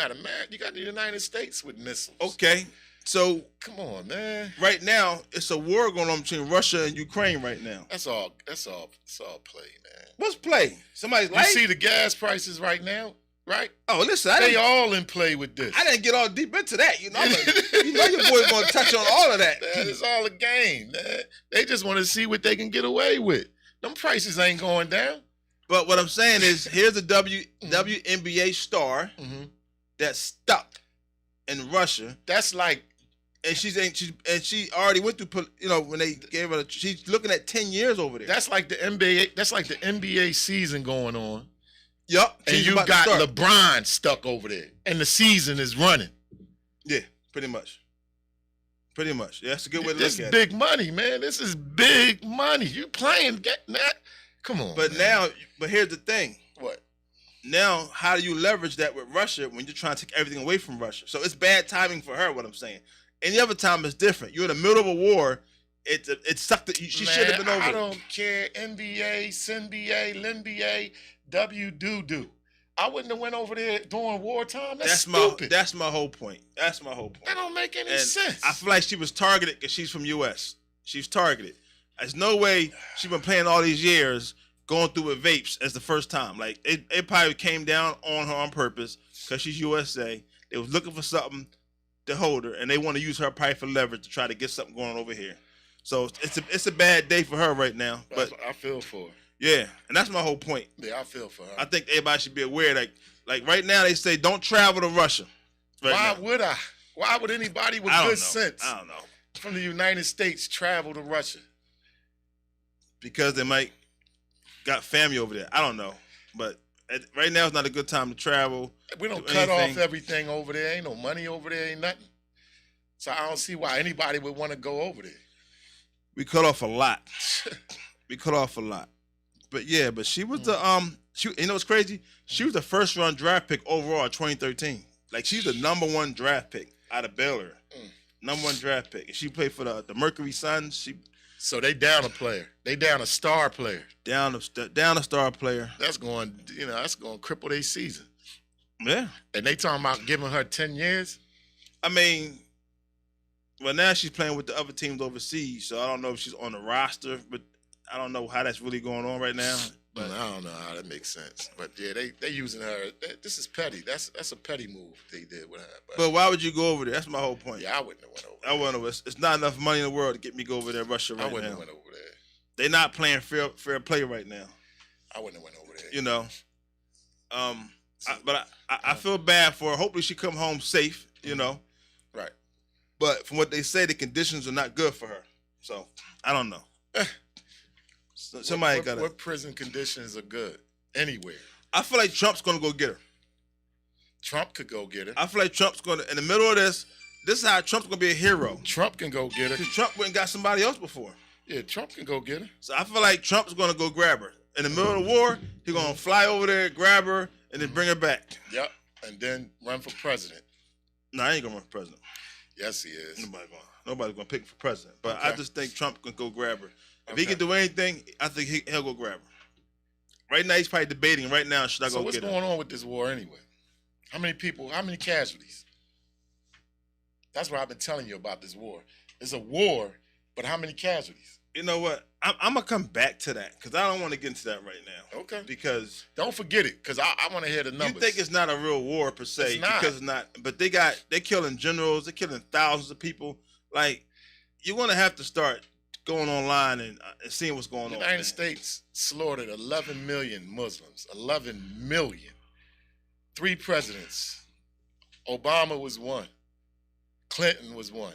Speaker 1: got the United States with missiles.
Speaker 2: Okay, So
Speaker 1: come on, man.
Speaker 2: Right now, it's a war going on between Russia and Ukraine right now.
Speaker 1: That's all play, man.
Speaker 2: What's play? Somebody's
Speaker 1: You
Speaker 2: life?
Speaker 1: see the gas prices right now, right?
Speaker 2: Oh, listen,
Speaker 1: They all in play with this.
Speaker 2: I didn't get all deep into that. You know, you know your boy's going to touch on all of that.
Speaker 1: Man, it's all a game, man. They just want to see what they can get away with. Them prices ain't going down.
Speaker 2: But what I'm saying is, here's a WNBA star that's stuck in Russia.
Speaker 1: That's like,
Speaker 2: and she already went through. You know, when they gave her, she's looking at 10 years over there.
Speaker 1: that's like the NBA. That's like the NBA season going on.
Speaker 2: Yup.
Speaker 1: And you got LeBron stuck over there, and the season is running.
Speaker 2: Yeah, pretty much. Pretty much. Yeah, that's a good way to
Speaker 1: This
Speaker 2: look
Speaker 1: is
Speaker 2: at it.
Speaker 1: big money, man. This is big money. You playing, getting that? Come on.
Speaker 2: But
Speaker 1: man.
Speaker 2: now, but here's the thing.
Speaker 1: What?
Speaker 2: Now, how do you leverage that with Russia when you're trying to take everything away from Russia? So it's bad timing for her, what I'm saying. Any other time is different. You're in the middle of a war. It sucked. She should have been over.
Speaker 1: I don't care. NBA, SNBA, LNBA, WDO. I wouldn't have went over there during wartime. That's stupid.
Speaker 2: That's my whole point. That's my whole point.
Speaker 1: That don't make any sense.
Speaker 2: I feel like she was targeted because she's from U.S. She's targeted. There's no way she's been playing all these years going through with vapes as the first time. Like it probably came down on her on purpose because she's USA. They was looking for something to hold her, and they want to use her probably for leverage to try to get something going over here. So it's a bad day for her right now. But
Speaker 1: I feel for her.
Speaker 2: Yeah, and that's my whole point.
Speaker 1: Yeah, I feel for her.
Speaker 2: I think everybody should be aware that, like right now, they say don't travel to Russia.
Speaker 1: Why would I? Why would anybody with good sense
Speaker 2: I don't know.
Speaker 1: from the United States travel to Russia?
Speaker 2: Because they might got family over there. I don't know, but right now it's not a good time to travel.
Speaker 1: We don't cut off everything over there. Ain't no money over there. Ain't nothing. So I don't see why anybody would want to go over there.
Speaker 2: We cut off a lot. We cut off a lot. But yeah, but she was the you know what's crazy? She was the first round draft pick overall in 2013. Like she's the number 1 draft pick out of Baylor. Number 1 draft pick. And she played for the Mercury Suns.
Speaker 1: So they down a player. They down a star player.
Speaker 2: Down a star player.
Speaker 1: That's going cripple their season.
Speaker 2: Yeah.
Speaker 1: And they talking about giving her 10 years?
Speaker 2: I mean, well, now she's playing with the other teams overseas, so I don't know if she's on the roster, but I don't know how that's really going on right now. But
Speaker 1: I don't know how that makes sense. But yeah, they using her. This is petty. That's a petty move they did with her.
Speaker 2: But why would you go over there? That's my whole point.
Speaker 1: Yeah, I wouldn't have went over
Speaker 2: there. I wouldn't have. It's not enough money in the world to get me to go over there, Russia right now.
Speaker 1: I wouldn't have went over there.
Speaker 2: They're not playing fair play right now.
Speaker 1: I wouldn't have went over there.
Speaker 2: You know. I feel bad for her. Hopefully she come home safe, you know.
Speaker 1: Right.
Speaker 2: But from what they say, the conditions are not good for her. So, I don't know. Somebody got
Speaker 1: what prison conditions are good anywhere?
Speaker 2: I feel like Trump's going to go get her.
Speaker 1: Trump could go get her.
Speaker 2: I feel like Trump's going to, in the middle of this is how Trump's going to be a hero.
Speaker 1: Trump can go get her.
Speaker 2: Because Trump went and got somebody else before.
Speaker 1: Yeah, Trump can go get her.
Speaker 2: So I feel like Trump's going to go grab her. In the middle of the war, he's going to fly over there, grab her, and then bring her back.
Speaker 1: Yep, and then run for president.
Speaker 2: No, I ain't going to run for president.
Speaker 1: Yes, he is.
Speaker 2: Nobody's going to pick him for president. But okay. I just think Trump can go grab her. If he can do anything, I think he'll go grab her. Right now, he's probably debating. Right now, should I go get her?
Speaker 1: So what's going on with this war anyway? How many people, how many casualties? That's what I've been telling you about this war. It's a war, but how many casualties?
Speaker 2: You know what? I'm going to come back to that because I don't want to get into that right now.
Speaker 1: Okay.
Speaker 2: Because...
Speaker 1: Don't forget it because I want to hear the numbers.
Speaker 2: You think it's not a real war per se.
Speaker 1: It's not.
Speaker 2: Because it's not. But they're killing generals. They're killing thousands of people. Like, you're going to have to start going online and seeing what's going on.
Speaker 1: The United States slaughtered 11 million Muslims. 11 million. 3 presidents. Obama was 1. Clinton was 1.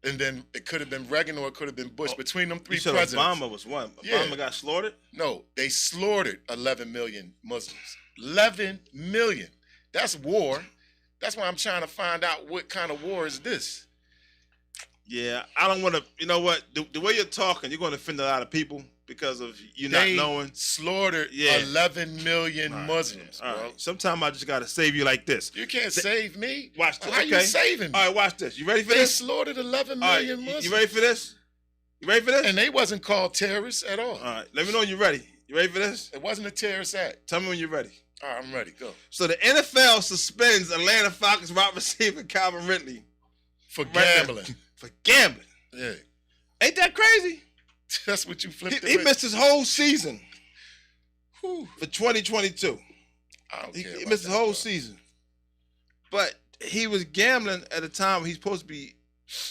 Speaker 1: And then it could have been Reagan or it could have been Bush. Between them 3
Speaker 2: you said
Speaker 1: presidents.
Speaker 2: Obama was 1.
Speaker 1: Yeah.
Speaker 2: Obama got slaughtered?
Speaker 1: No, they slaughtered 11 million Muslims. 11 million. That's war. That's why I'm trying to find out what kind of war is this.
Speaker 2: Yeah, I don't want to, you know what? The way you're talking, you're going to offend a lot of people because of you not knowing.
Speaker 1: Slaughtered 11 million Muslims, bro.
Speaker 2: Right. Sometimes I just got to save you like this.
Speaker 1: You can't save me.
Speaker 2: Watch this.
Speaker 1: How you saving me?
Speaker 2: All right, watch this. You ready for
Speaker 1: this?
Speaker 2: this?
Speaker 1: They slaughtered 11 million Muslims.
Speaker 2: You ready for this? You ready for this?
Speaker 1: And they wasn't called terrorists at all.
Speaker 2: All right, let me know when you're ready. You ready for this?
Speaker 1: It wasn't a terrorist act.
Speaker 2: Tell me when you're ready.
Speaker 1: All right, I'm ready. Go.
Speaker 2: So the NFL suspends Atlanta Falcons wide receiver Calvin Ridley
Speaker 1: For
Speaker 2: Right
Speaker 1: gambling.
Speaker 2: now. For gambling.
Speaker 1: Yeah.
Speaker 2: Ain't that crazy?
Speaker 1: That's what you flipped it
Speaker 2: He
Speaker 1: with?
Speaker 2: missed his whole season
Speaker 1: Whew.
Speaker 2: for 2022.
Speaker 1: I don't care
Speaker 2: He
Speaker 1: about
Speaker 2: missed his
Speaker 1: that,
Speaker 2: whole
Speaker 1: bro.
Speaker 2: season. But he was gambling at a time when he's supposed to be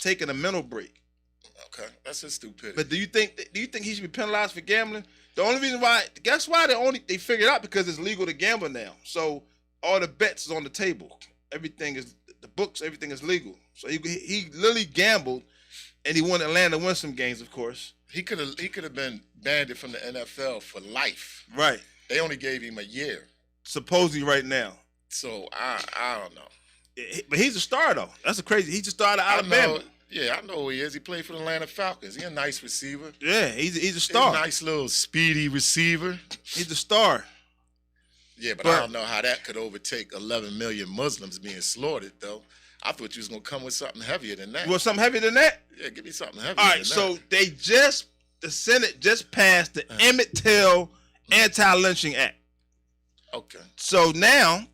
Speaker 2: taking a mental break.
Speaker 1: Okay, that's his stupidity.
Speaker 2: But do you think he should be penalized for gambling? The only reason why, guess why they figured out because it's legal to gamble now. So all the bets is on the table. Everything is the books. Everything is legal. So he literally gambled, and he wanted Atlanta to win some games, of course.
Speaker 1: he could have been banned from the NFL for life.
Speaker 2: Right.
Speaker 1: They only gave him a year.
Speaker 2: Supposedly right now.
Speaker 1: So I don't know.
Speaker 2: But he's a star though. That's a crazy. He's a star out of
Speaker 1: I
Speaker 2: Alabama.
Speaker 1: know, yeah, I know who he is. He played for the Atlanta Falcons. He's a nice receiver.
Speaker 2: Yeah, he's a
Speaker 1: He's
Speaker 2: star.
Speaker 1: a nice little speedy receiver.
Speaker 2: He's a star.
Speaker 1: Yeah, but
Speaker 2: But-
Speaker 1: I don't know how that could overtake 11 million Muslims being slaughtered, though. I thought you was going to come with something heavier than that.
Speaker 2: You want something heavier than that?
Speaker 1: Yeah, give me something heavier
Speaker 2: All
Speaker 1: than
Speaker 2: right,
Speaker 1: that.
Speaker 2: so the Senate just passed the Emmett Till Anti-Lynching Act.
Speaker 1: Okay.
Speaker 2: So now,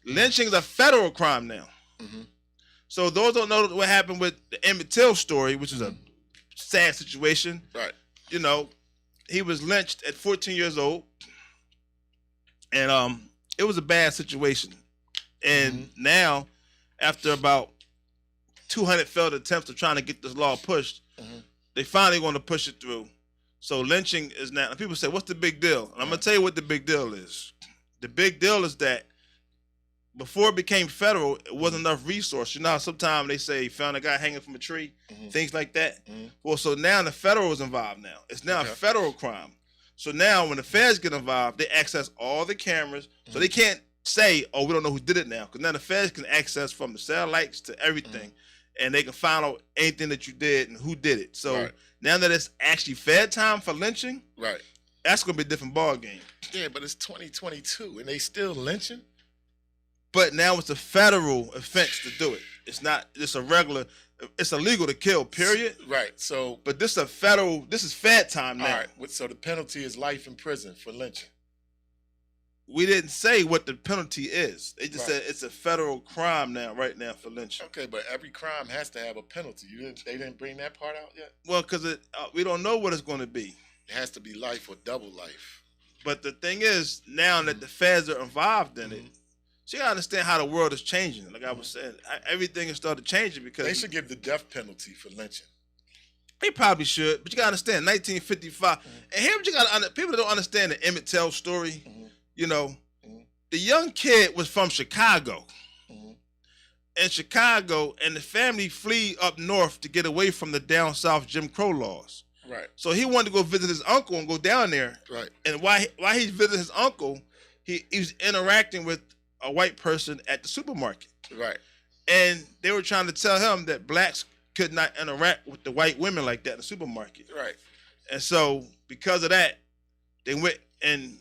Speaker 2: lynching is a federal crime now.
Speaker 1: Mm-hmm.
Speaker 2: So those don't know what happened with the Emmett Till story, which is a sad situation.
Speaker 1: Right.
Speaker 2: You know, he was lynched at 14 years old, and it was a bad situation. And now, after about 200 failed attempts of trying to get this law pushed, they finally going to push it through. So lynching is now. And people say, "What's the big deal?" And I'm gonna tell you what the big deal is. The big deal is that before it became federal, it wasn't enough resource. You know how sometimes they say found a guy hanging from a tree, things like that. Well, so now the federal is involved now. It's now a federal crime. So now when the feds get involved, they access all the cameras. So they can't say, oh, we don't know who did it now. Because now the feds can access from the satellites to everything. And they can find out anything that you did and who did it. So now that it's actually fed time for lynching, that's going to be a different ball game.
Speaker 1: Yeah, but it's 2022 and they still lynching?
Speaker 2: But now it's a federal offense to do it. It's not just a regular. It's illegal to kill, period.
Speaker 1: Right. So,
Speaker 2: but this is fed time now.
Speaker 1: All right. So the penalty is life in prison for lynching.
Speaker 2: We didn't say what the penalty is. They just said it's a federal crime now, right now, for lynching.
Speaker 1: Okay, but every crime has to have a penalty. They didn't bring that part out yet?
Speaker 2: Well, because we don't know what it's going to be.
Speaker 1: It has to be life or double life.
Speaker 2: But the thing is, now that the feds are involved in it, so you gotta understand how the world is changing. Like I was saying, everything has started changing because
Speaker 1: they should give the death penalty for lynching.
Speaker 2: They probably should, but you gotta understand 1955. And here, what you gotta people that don't understand the Emmett Till story. You know, the young kid was from Chicago, and the family flee up north to get away from the down south Jim Crow laws.
Speaker 1: Right.
Speaker 2: So he wanted to go visit his uncle and go down there.
Speaker 1: Right.
Speaker 2: And while he's visiting his uncle, he was interacting with a white person at the supermarket.
Speaker 1: Right.
Speaker 2: And they were trying to tell him that blacks could not interact with the white women like that in the supermarket.
Speaker 1: Right.
Speaker 2: And so because of that, they went and,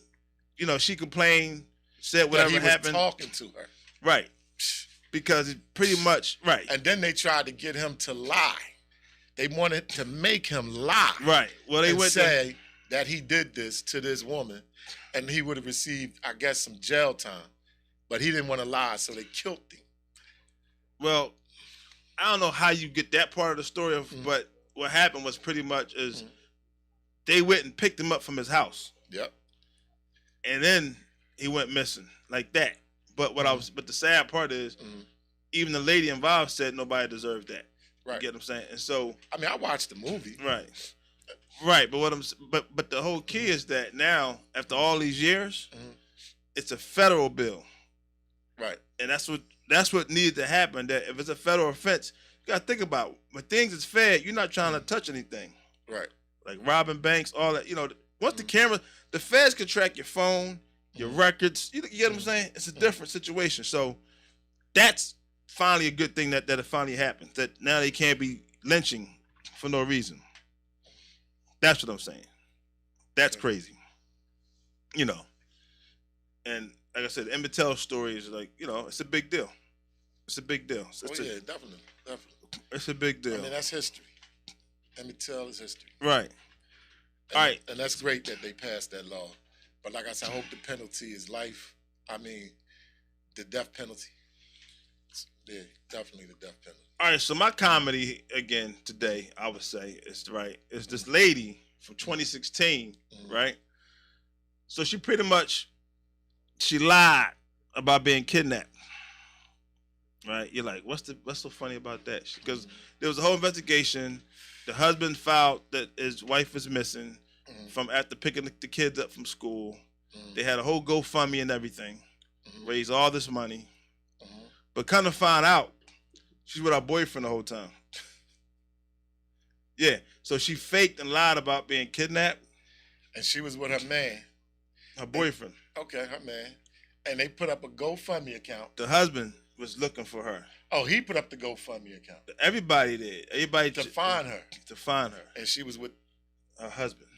Speaker 2: you know, she complained, said whatever
Speaker 1: he was
Speaker 2: happened.
Speaker 1: Talking to her.
Speaker 2: Right. Because it pretty much, right.
Speaker 1: And then they tried to get him to lie. They wanted to make him lie.
Speaker 2: Right. Well, they would
Speaker 1: say that he did this to this woman and he would have received, I guess, some jail time. But he didn't want to lie, so they killed him.
Speaker 2: Well, I don't know how you get that part of the story, but what happened was pretty much is they went and picked him up from his house.
Speaker 1: Yep.
Speaker 2: And then he went missing like that. But but the sad part is, even the lady involved said nobody deserved that.
Speaker 1: Right.
Speaker 2: You get what I'm saying? And so,
Speaker 1: I mean, I watched the movie.
Speaker 2: Right. Right. But but the whole key is that now, after all these years, it's a federal bill.
Speaker 1: Right.
Speaker 2: And that's what needed to happen. That if it's a federal offense, you gotta think about it. When things is fed, you're not trying to touch anything.
Speaker 1: Right.
Speaker 2: Like robbing banks, all that. You know, once the camera, the feds can track your phone, your records. You get what I'm saying? It's a different situation. So that's finally a good thing that it finally happened. That now they can't be lynching for no reason. That's what I'm saying. That's crazy. You know. And like I said, the Emmett Till story is like, you know, it's a big deal. It's a big deal.
Speaker 1: Yeah, definitely.
Speaker 2: It's a big deal.
Speaker 1: I mean, that's history. Emmett Till is history.
Speaker 2: Right. All right.
Speaker 1: And that's great that they passed that law. But like I said, I hope the penalty is life. I mean, the death penalty. Yeah, definitely the death penalty.
Speaker 2: All right, so my comedy again today, I would say, is right. It's this lady from 2016, right? So she pretty much she lied about being kidnapped. Right? You're like, what's so funny about that? Because there was a whole investigation. The husband filed that his wife was missing from after picking the kids up from school. They had a whole GoFundMe and everything, raised all this money, but kind of found out she's with her boyfriend the whole time. Yeah, so she faked and lied about being kidnapped.
Speaker 1: And she was with her man.
Speaker 2: Her boyfriend.
Speaker 1: Okay, her man. And they put up a GoFundMe account.
Speaker 2: The husband was looking for her.
Speaker 1: Oh, he put up the GoFundMe account.
Speaker 2: Everybody did. Everybody
Speaker 1: to find her.
Speaker 2: To find her.
Speaker 1: And she was with
Speaker 2: her husband.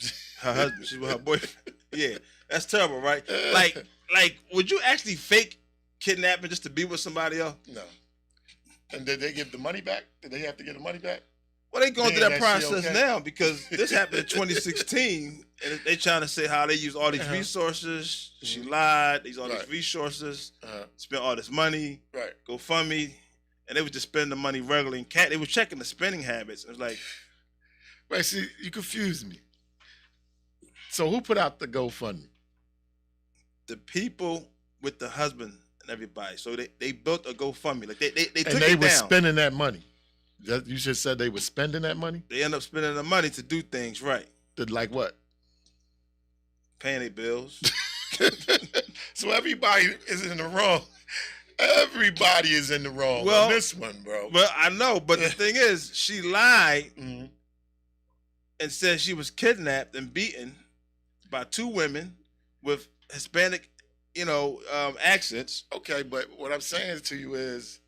Speaker 2: Her husband. She was with her boyfriend. Yeah, that's terrible, right? Like, would you actually fake kidnapping just to be with somebody else?
Speaker 1: No. And did they give the money back? Did they have to get the money back?
Speaker 2: Well, they going through that process now because this happened in 2016, and they trying to say how they use all these resources. She lied. They used all these resources, spent all this money, GoFundMe, and they would just spend the money regularly. And they were checking the spending habits. It was like,
Speaker 1: right. See, you confused me. So who put out the GoFundMe?
Speaker 2: The people with the husband and everybody. So they built a GoFundMe. Like they took it down.
Speaker 1: And they were spending that money. You just said they were spending that money?
Speaker 2: They end up spending the money to do things right.
Speaker 1: Like what?
Speaker 2: Paying their bills.
Speaker 1: So everybody is in the wrong. Everybody is in the wrong on this one, bro.
Speaker 2: Well, I know, but the thing is, she lied and said she was kidnapped and beaten by two women with Hispanic, accents.
Speaker 1: Okay, but what I'm saying to you is,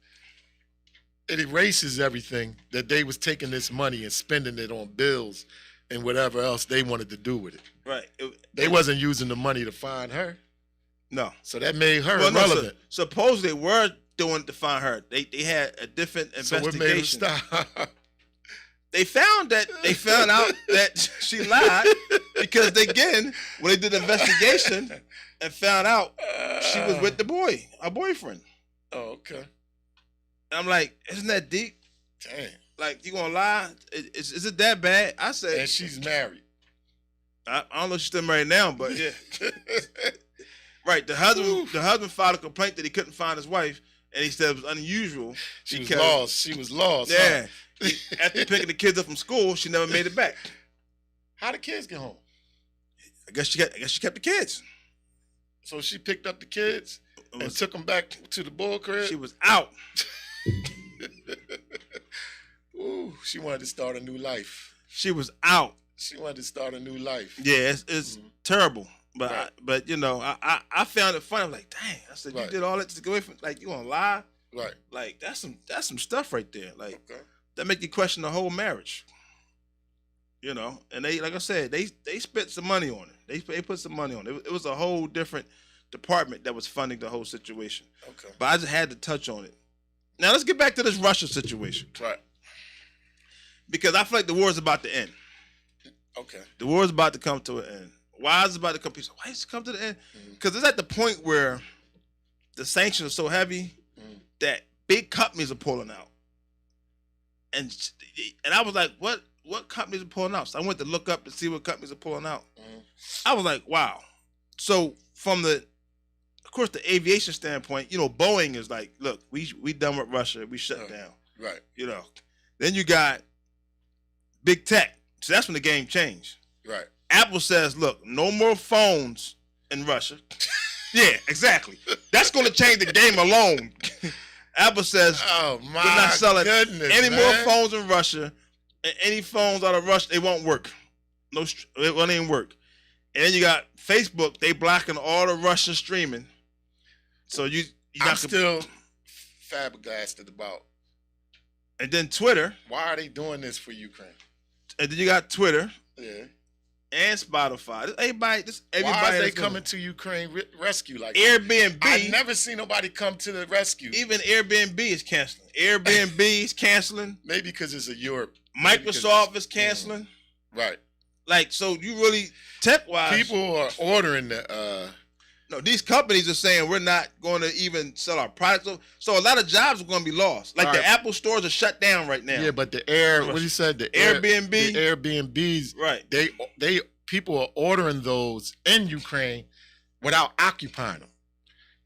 Speaker 1: it erases everything that they was taking this money and spending it on bills and whatever else they wanted to do with it.
Speaker 2: Right.
Speaker 1: They wasn't using the money to find her.
Speaker 2: No.
Speaker 1: So that made her irrelevant.
Speaker 2: No, supposedly they were doing it to find her. They had a different investigation.
Speaker 1: So what made them stop?
Speaker 2: They found out that she lied because when they did the investigation and found out she was with her boyfriend.
Speaker 1: Oh, okay.
Speaker 2: And I'm like, isn't that deep?
Speaker 1: Damn.
Speaker 2: Like, you gonna lie? Is it that bad? I said.
Speaker 1: And she's married.
Speaker 2: I don't know if she's still married now, but yeah. Right. The husband filed a complaint that he couldn't find his wife, and he said it was unusual.
Speaker 1: She was lost.
Speaker 2: Yeah. Huh? After picking the kids up from school, she never made it back.
Speaker 1: How the kids get home?
Speaker 2: I guess she kept the kids.
Speaker 1: So she picked up the kids and took them back to the bull crib?
Speaker 2: She was out.
Speaker 1: Ooh, she wanted to start a new life.
Speaker 2: She was out.
Speaker 1: She wanted to start a new life.
Speaker 2: Yeah, it's terrible. But I found it funny. I'm like, dang. I said, you did all that to go away from, like, you gonna lie?
Speaker 1: Right.
Speaker 2: Like, that's some stuff right there. Like, that make you question the whole marriage. And they, like I said, they spent some money on it. They put some money on it. It was a whole different department that was funding the whole situation.
Speaker 1: Okay.
Speaker 2: But I just had to touch on it. Now let's get back to this Russia situation.
Speaker 1: Right.
Speaker 2: Because I feel like the war is about to end.
Speaker 1: Okay.
Speaker 2: The war is about to come to an end. Why is it about to come? People say, why is it come to the end? Because it's at the point where the sanctions are so heavy that big companies are pulling out. And I was like, what companies are pulling out? So I went to look up to see what companies are pulling out. I was like, wow. So from of course, the aviation standpoint, Boeing is like, look, we done with Russia. We shut down.
Speaker 1: Right.
Speaker 2: Then you got big tech. So that's when the game changed.
Speaker 1: Right.
Speaker 2: Apple says, look, no more phones in Russia. Yeah, exactly. That's going to change the game alone. Apple says,
Speaker 1: oh my
Speaker 2: we're not selling any
Speaker 1: man.
Speaker 2: more phones in Russia. And any phones out of Russia, they won't work. No, it won't even work. And then you got Facebook. They blocking all the Russian streaming. So
Speaker 1: I'm still flabbergasted about.
Speaker 2: And then Twitter.
Speaker 1: Why are they doing this for Ukraine?
Speaker 2: And then you got Twitter.
Speaker 1: Yeah.
Speaker 2: And Spotify. Everybody.
Speaker 1: Why is they coming to Ukraine rescue like
Speaker 2: Airbnb?
Speaker 1: I've never seen nobody come to the rescue.
Speaker 2: Even Airbnb is canceling. Airbnb is canceling.
Speaker 1: Maybe because it's a Europe.
Speaker 2: Microsoft is canceling.
Speaker 1: Right.
Speaker 2: Like, so you really tech wise,
Speaker 1: people are ordering the
Speaker 2: No, these companies are saying we're not going to even sell our products. So a lot of jobs are going to be lost. Like the Apple stores are shut down right now.
Speaker 1: Yeah, but what you said, the
Speaker 2: Airbnb,
Speaker 1: the Airbnbs,
Speaker 2: right?
Speaker 1: They people are ordering those in Ukraine without occupying them.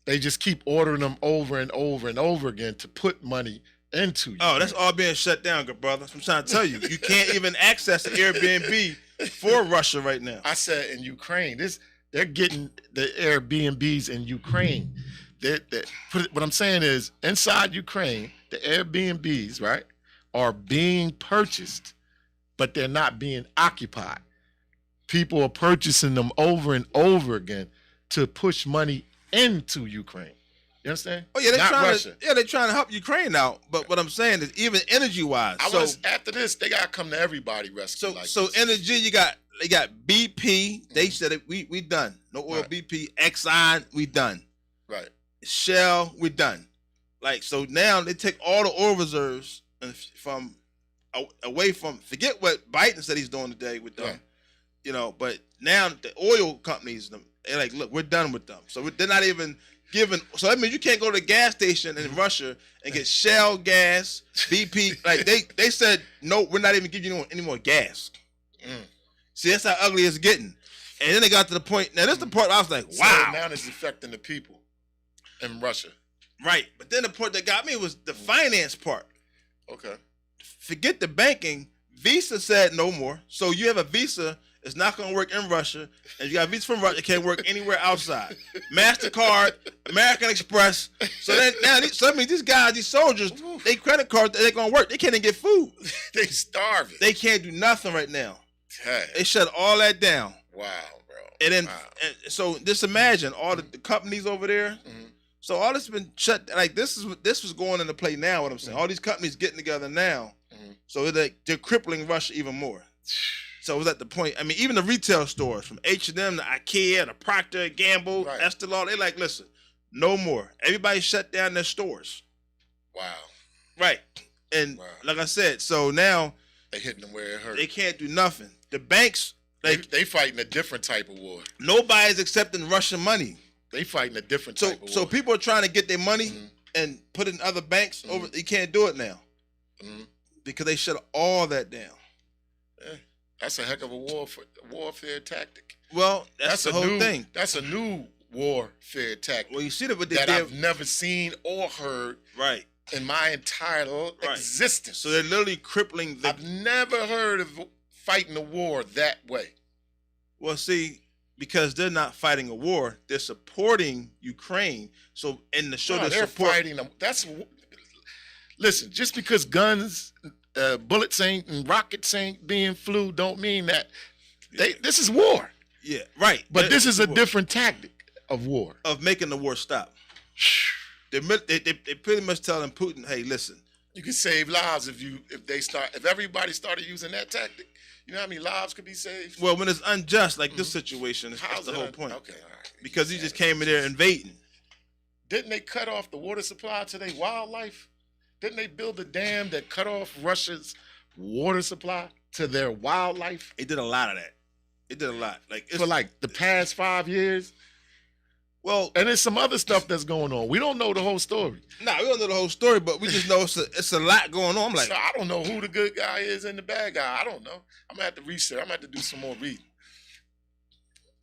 Speaker 1: They just keep ordering them over and over and over again to put money into Ukraine.
Speaker 2: Oh, that's all being shut down, good brother. I'm trying to tell you, you can't even access the Airbnb for Russia right now.
Speaker 1: I said in Ukraine, they're getting the Airbnbs in Ukraine. What I'm saying is, inside Ukraine, the Airbnbs, right, are being purchased, but they're not being occupied. People are purchasing them over and over again to push money into Ukraine. You understand?
Speaker 2: Oh yeah,
Speaker 1: Russia.
Speaker 2: They're trying to help Ukraine out. But what I'm saying is, even energy-wise,
Speaker 1: after this, they gotta come to everybody rescue.
Speaker 2: So energy, they got BP. They said it, we done. No oil, right. BP, Exxon, we done.
Speaker 1: Right.
Speaker 2: Shell, we done. Like, so now they take all the oil reserves from away from. Forget what Biden said he's doing today with them. Right. You know, but now the oil companies, they're like, look, we're done with them. So they're not even giving. So that means you can't go to the gas station in Russia and get Shell gas, BP. Like they said, no, we're not even giving you any more gas. See, that's how ugly it's getting. And then they got to the point. Now, this is the part I was like, wow.
Speaker 1: So now it's affecting the people in Russia.
Speaker 2: Right. But then the part that got me was the finance part.
Speaker 1: Okay.
Speaker 2: Forget the banking. Visa said no more. So you have a Visa, it's not going to work in Russia. And you got a Visa from Russia, it can't work anywhere outside. MasterCard, American Express. So that means these guys, these soldiers, they credit cards, they're going to work. They can't even get food.
Speaker 1: They starving.
Speaker 2: They can't do nothing right now.
Speaker 1: Hey.
Speaker 2: They shut all that down.
Speaker 1: Wow, bro.
Speaker 2: And then, so just imagine all the companies over there. Mm-hmm. So all this has been shut. Like this was going into play now. What I'm saying, all these companies getting together now. Mm-hmm. So they're crippling Russia even more. So it was at the point. I mean, even the retail stores, from H&M to IKEA to Procter & Gamble, right. Estee Lauder, they're like, listen, no more. Everybody shut down their stores.
Speaker 1: Wow.
Speaker 2: Right. And like I said, so now
Speaker 1: they hitting them where it hurts.
Speaker 2: They can't do nothing. The banks, like
Speaker 1: they fighting a different type of war.
Speaker 2: Nobody's accepting Russian money.
Speaker 1: They fighting a different type of war.
Speaker 2: So people are trying to get their money and put it in other banks. Over. You can't do it now because they shut all that down.
Speaker 1: Yeah. That's a heck of a warfare tactic.
Speaker 2: Well, that's the whole thing.
Speaker 1: That's a new warfare tactic.
Speaker 2: Well, you see that
Speaker 1: I've never seen or heard.
Speaker 2: Right.
Speaker 1: In my entire existence.
Speaker 2: So they're literally crippling.
Speaker 1: I've never heard of fighting a war that way.
Speaker 2: Well, see, because they're not fighting a war, they're supporting Ukraine. So in the show,
Speaker 1: they're fighting them. Listen. Just because guns, bullets ain't and rockets ain't being flew, don't mean that this is war.
Speaker 2: Yeah, right.
Speaker 1: But this is a different tactic of war,
Speaker 2: of making the war stop. They pretty much telling Putin, hey, listen.
Speaker 1: You can save lives if everybody started using that tactic. You know how many lives could be saved?
Speaker 2: Well, when it's unjust, like this situation, that's the whole point. Okay, all right. Because he just came in there invading.
Speaker 1: Didn't they cut off the water supply to their wildlife? Didn't they build a dam that cut off Russia's water supply to their wildlife?
Speaker 2: They did a lot of that. It did a lot.
Speaker 1: For the past 5 years. Well, and there's some other stuff that's going on. We don't know the whole story.
Speaker 2: No, we don't know the whole story, but we just know it's a lot going on. I'm like,
Speaker 1: so I don't know who the good guy is and the bad guy. I don't know. I'm gonna have to research. I'm gonna have to do some more reading.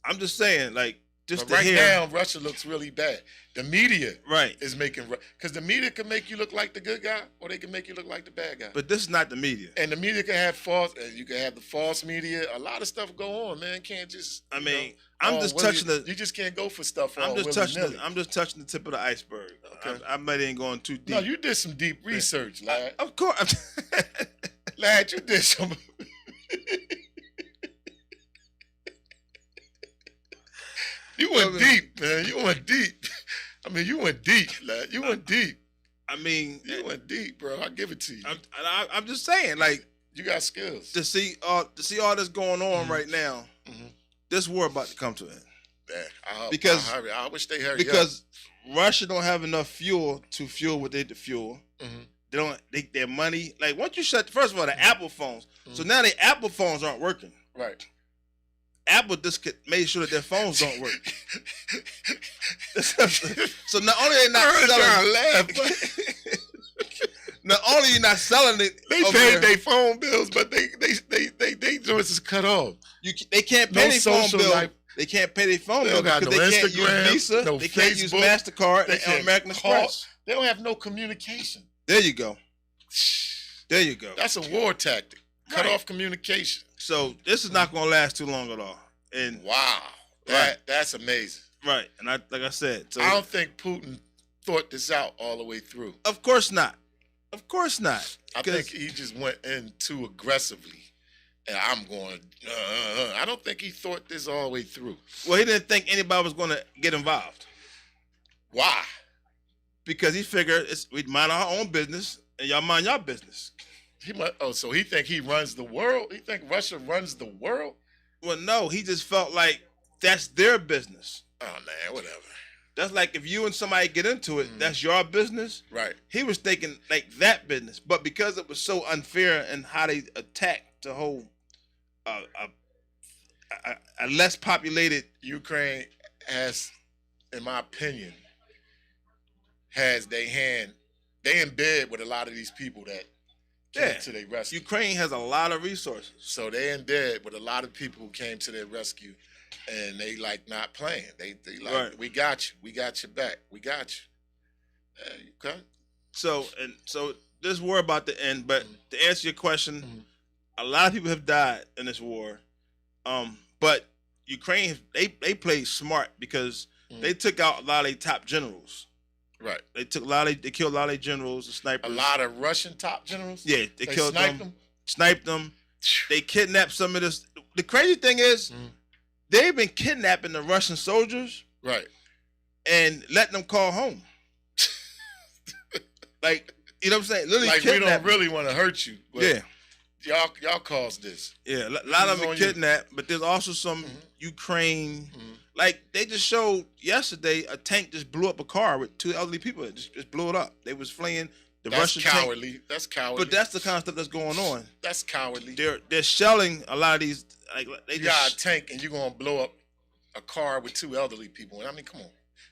Speaker 2: I'm just saying,
Speaker 1: now, Russia looks really bad. The media,
Speaker 2: is
Speaker 1: making because the media can make you look like the good guy, or they can make you look like the bad guy.
Speaker 2: But this is not the media.
Speaker 1: And the media can have false. You can have the false media. A lot of stuff go on, man. Can't just.
Speaker 2: I mean. I'm just touching
Speaker 1: You just can't go for stuff.
Speaker 2: I'm just touching the tip of the iceberg. Okay. I might ain't going too deep.
Speaker 1: No, you did some deep research, lad.
Speaker 2: Of course,
Speaker 1: lad, you did some. You went deep, man. You went deep. I mean, you went deep, lad. You went deep.
Speaker 2: I mean,
Speaker 1: you went deep, bro. I give it to you.
Speaker 2: I'm just saying,
Speaker 1: you got skills
Speaker 2: to see all this going on right now. Mm-hmm. This war about to come to an end.
Speaker 1: Yeah, I wish they hurry
Speaker 2: because Russia don't have enough fuel to fuel what they to fuel. Mm-hmm. They don't. Their money. Once you first of all, the Apple phones. Mm-hmm. So now the Apple phones aren't working.
Speaker 1: Right.
Speaker 2: Apple just made sure that their phones don't work. So not only they not selling, not only you not selling it,
Speaker 1: they paid their phone bills, but they joints is cut off.
Speaker 2: They can't pay their phone bill.
Speaker 1: Life.
Speaker 2: They can't pay their phone
Speaker 1: They
Speaker 2: bill
Speaker 1: don't got
Speaker 2: because
Speaker 1: no
Speaker 2: they can't
Speaker 1: Instagram,
Speaker 2: use Visa.
Speaker 1: no
Speaker 2: They can't use
Speaker 1: Facebook,
Speaker 2: MasterCard
Speaker 1: they
Speaker 2: and
Speaker 1: can't
Speaker 2: American
Speaker 1: call.
Speaker 2: Express.
Speaker 1: They don't have no communication.
Speaker 2: There you go. There you go.
Speaker 1: That's a war tactic. Cut
Speaker 2: Right.
Speaker 1: off communication.
Speaker 2: So this is not going to last too long at all. And
Speaker 1: Wow,
Speaker 2: Right.
Speaker 1: that's amazing.
Speaker 2: right, and like I said, so
Speaker 1: I don't think Putin thought this out all the way through.
Speaker 2: of course not. Of course not.
Speaker 1: I think he just went in too aggressively, and I'm going. I don't think he thought this all the way through.
Speaker 2: Well, he didn't think anybody was going to get involved
Speaker 1: Why?
Speaker 2: because he figured we mind our own business and y'all mind your business.
Speaker 1: So he think he runs the world? He think Russia runs the world?
Speaker 2: Well, no, he just felt like that's their business.
Speaker 1: Oh man, whatever.
Speaker 2: That's like if you and somebody get into it, that's your business.
Speaker 1: Right.
Speaker 2: He was thinking like that business, but because it was so unfair in how they attacked the whole a less populated.
Speaker 1: Ukraine has, in my opinion, has they in bed with a lot of these people that came to their rescue.
Speaker 2: Ukraine has a lot of resources.
Speaker 1: So they in bed with a lot of people who came to their rescue, and they like not playing. They like,
Speaker 2: Right.
Speaker 1: we got you. We got your back. We got you. Okay.
Speaker 2: So this war about to end, but to answer your question, a lot of people have died in this war. But Ukraine, they played smart because they took out a lot of their top generals.
Speaker 1: Right.
Speaker 2: They killed a lot of their generals, the snipers.
Speaker 1: A lot of Russian top generals.
Speaker 2: Yeah, they killed
Speaker 1: sniped
Speaker 2: sniped them. They kidnapped some of this. The crazy thing is, they've been kidnapping the Russian soldiers,
Speaker 1: right,
Speaker 2: and letting them call home. Like, you know what I'm saying? Literally
Speaker 1: like we don't
Speaker 2: kidnapping.
Speaker 1: really want to hurt you. But
Speaker 2: Yeah.
Speaker 1: Y'all caused this.
Speaker 2: Yeah, a lot of them
Speaker 1: on
Speaker 2: are
Speaker 1: you.
Speaker 2: kidnapped, but there's also some Ukraine. Like, they just showed yesterday a tank just blew up a car with two elderly people. It just blew it up. They was fleeing the
Speaker 1: That's
Speaker 2: Russian
Speaker 1: cowardly.
Speaker 2: tank.
Speaker 1: That's cowardly.
Speaker 2: But that's the kind of stuff that's going on.
Speaker 1: That's cowardly.
Speaker 2: They're shelling a lot of these. Like they
Speaker 1: You got a
Speaker 2: just
Speaker 1: tank and you're gonna blow up a car with two elderly people. I mean, come on.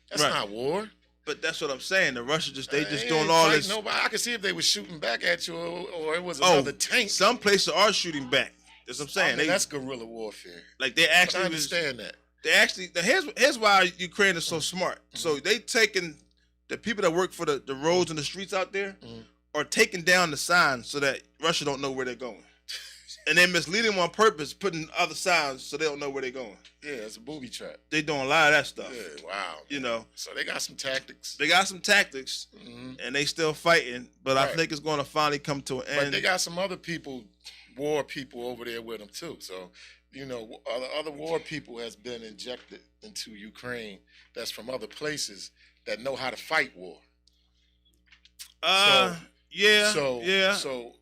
Speaker 1: That's
Speaker 2: Right.
Speaker 1: not war.
Speaker 2: But that's what I'm saying. The Russians they just
Speaker 1: They
Speaker 2: doing
Speaker 1: ain't
Speaker 2: all
Speaker 1: fighting
Speaker 2: this.
Speaker 1: Nobody. I could see if they were shooting back at you or it was another tank.
Speaker 2: Some places are shooting back. That's what I'm saying.
Speaker 1: I mean, that's guerrilla warfare.
Speaker 2: Like they
Speaker 1: But
Speaker 2: actually
Speaker 1: I understand that.
Speaker 2: They actually here's why Ukraine is so smart. So they taking the people that work for the roads and the streets out there are taking down the signs so that Russia don't know where they're going. And they're misleading them on purpose, putting other signs so they don't know where they're going.
Speaker 1: Yeah, it's a booby trap.
Speaker 2: They doing a lot of that stuff.
Speaker 1: Yeah, wow.
Speaker 2: You know.
Speaker 1: So they got some tactics.
Speaker 2: They got some tactics and they still fighting, but I
Speaker 1: Right.
Speaker 2: think it's going to finally come to an
Speaker 1: But
Speaker 2: end.
Speaker 1: they got some other people, war people over there with them too. So, you know, other war people has been injected into Ukraine that's from other places that know how to fight war.
Speaker 2: Yeah.
Speaker 1: So,
Speaker 2: yeah.
Speaker 1: So,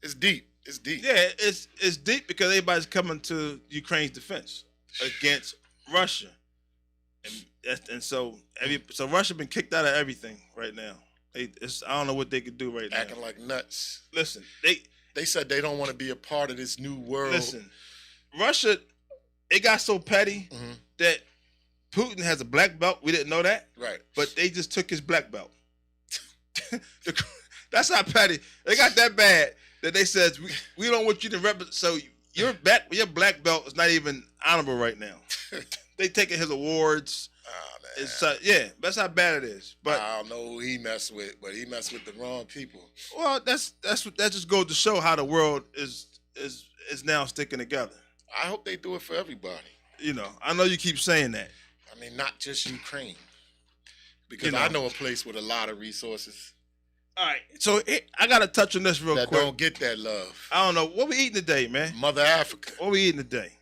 Speaker 1: it's deep. It's deep.
Speaker 2: Yeah, it's deep because everybody's coming to Ukraine's defense against Russia, and so Russia been kicked out of everything right now. I don't know what they could do right now.
Speaker 1: Acting like nuts.
Speaker 2: Listen,
Speaker 1: they said they don't want to be a part of this new world.
Speaker 2: Listen, Russia, it got so petty that Putin has a black belt. We didn't know that,
Speaker 1: Right.
Speaker 2: but they just took his black belt. That's how petty. They got that bad that they said we don't want you to represent. So your black belt is not even honorable right now. They taking his awards.
Speaker 1: Oh, man.
Speaker 2: Yeah, that's how bad it is. But
Speaker 1: I don't know who he messed with, but he messed with the wrong people.
Speaker 2: well, that just goes to show how the world is now sticking together.
Speaker 1: I hope they do it for everybody.
Speaker 2: You know, I know you keep saying that.
Speaker 1: I mean, not just Ukraine. Because I know a place with a lot of resources
Speaker 2: All right, so I got to touch on this real
Speaker 1: that
Speaker 2: quick.
Speaker 1: don't get that love.
Speaker 2: I don't know. What we eating today, man?
Speaker 1: Mother Africa.
Speaker 2: What we eating today?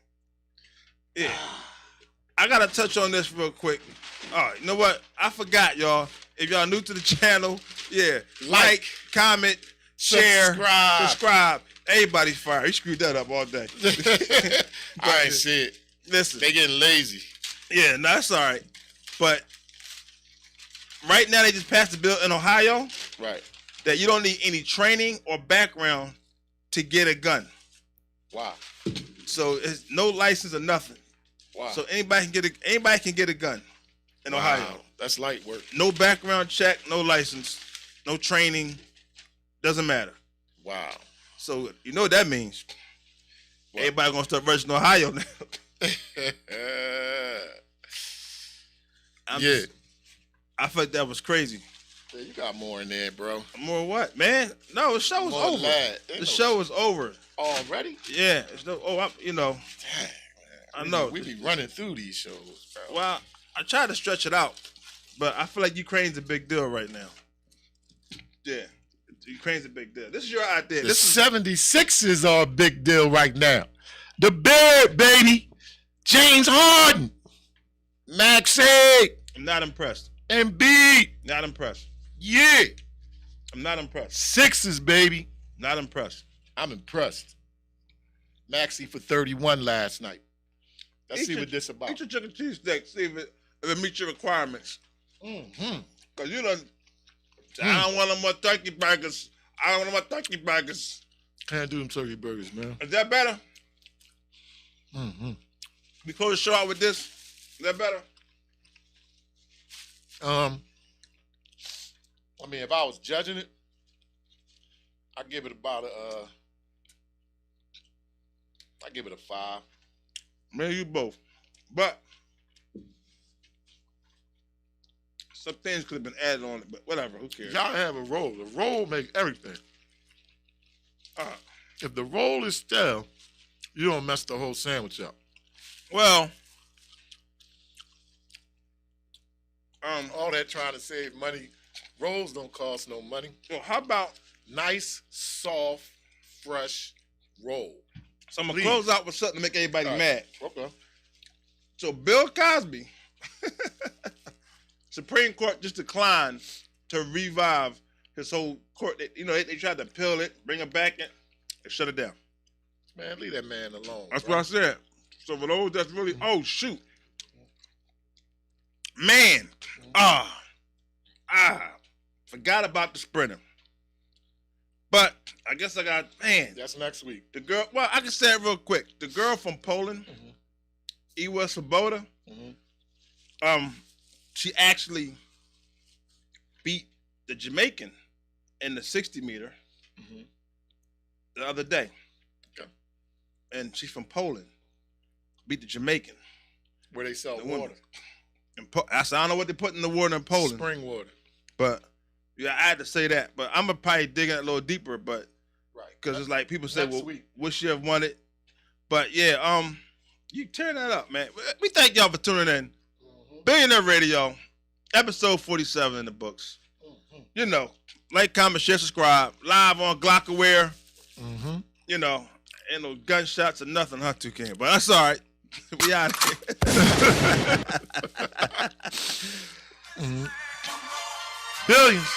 Speaker 2: Yeah. I got to touch on this real quick. All right, you know what? I forgot, y'all. If y'all new to the channel, yeah, like, comment, share, subscribe. Everybody's fired. You screwed that up all day.
Speaker 1: I ain't see it.
Speaker 2: Listen.
Speaker 1: They getting lazy.
Speaker 2: Yeah, no, that's all right. But right now they just passed a bill in Ohio
Speaker 1: Right.
Speaker 2: that you don't need any training or background to get a gun.
Speaker 1: Wow.
Speaker 2: So it's no license or nothing.
Speaker 1: Wow. Wow.
Speaker 2: So anybody can get a gun in Ohio.
Speaker 1: That's light work.
Speaker 2: No background check, no license, no training. Doesn't matter.
Speaker 1: Wow.
Speaker 2: So you know what that means.
Speaker 1: What?
Speaker 2: Everybody gonna start registering Ohio now. I thought that was crazy.
Speaker 1: Yeah, you got more in there, bro.
Speaker 2: More what, man? No, the show was
Speaker 1: More
Speaker 2: over. The show was over.
Speaker 1: Already?
Speaker 2: Yeah. Dang,
Speaker 1: man.
Speaker 2: I know.
Speaker 1: We be running through these shows, bro.
Speaker 2: Well, I tried to stretch it out, but I feel like Ukraine's a big deal right now. Yeah. Ukraine's a big deal. This is your idea.
Speaker 1: The 76ers are a big deal right now. The Beard, baby. James Harden. Maxey.
Speaker 2: I'm not impressed.
Speaker 1: Embiid.
Speaker 2: Not impressed.
Speaker 1: Yeah.
Speaker 2: I'm not impressed.
Speaker 1: Sixers, baby.
Speaker 2: Not impressed.
Speaker 1: I'm impressed. Maxey for 31 last night. Let's see what this about.
Speaker 2: Eat your chicken cheese steak. See if it meets your requirements.
Speaker 1: Mm-hmm.
Speaker 2: Because you know, I don't want no more turkey burgers. I don't want no more turkey burgers.
Speaker 1: Can't do them turkey burgers, man.
Speaker 2: Is that better?
Speaker 1: Mm-hmm.
Speaker 2: We close the show out with this. Is that better?
Speaker 1: I mean, if I was judging it, I'd give it about I give it a 5.
Speaker 2: Man, you both. But some things could have been added on it, but whatever, who cares?
Speaker 1: Y'all have a roll. The roll makes everything. If the roll is stale, you don't mess the whole sandwich up.
Speaker 2: Well,
Speaker 1: all that trying to save money, rolls don't cost no money.
Speaker 2: well, how about
Speaker 1: Nice, soft, fresh roll.
Speaker 2: so I'm gonna
Speaker 1: Please.
Speaker 2: close out with something to make everybody
Speaker 1: All right.
Speaker 2: mad.
Speaker 1: Okay.
Speaker 2: So Bill Cosby, Supreme Court just declined to revive his whole court. They tried to appeal it, bring it back, and they shut it down.
Speaker 1: Man, leave that man alone.
Speaker 2: That's
Speaker 1: bro.
Speaker 2: what I said. So for those that's really, oh shoot, man, forgot about the sprinter. But I guess I got, man,
Speaker 1: That's next week.
Speaker 2: the girl. Well, I can say it real quick. The girl from Poland, Iwa Swoboda, she actually beat the Jamaican in the 60 meter the other day.
Speaker 1: Okay.
Speaker 2: And she's from Poland. Beat the Jamaican.
Speaker 1: Where they sell
Speaker 2: The
Speaker 1: water.
Speaker 2: woman. I said, I don't know what they put in the water in Poland.
Speaker 1: Spring water.
Speaker 2: But yeah, I had to say that. But I'm gonna probably dig it a little deeper, but
Speaker 1: Right.
Speaker 2: because it's like people say,
Speaker 1: Next
Speaker 2: well,
Speaker 1: week.
Speaker 2: wish you have won it. But yeah, you turn that up, man. We thank y'all for tuning in. Billionaire Radio, episode 47 in the books. You know, like, comment, share, subscribe. Live on Glockaware. You know, ain't no gunshots or nothing, huh, Toucan? But that's all right. We out here.
Speaker 1: Billions.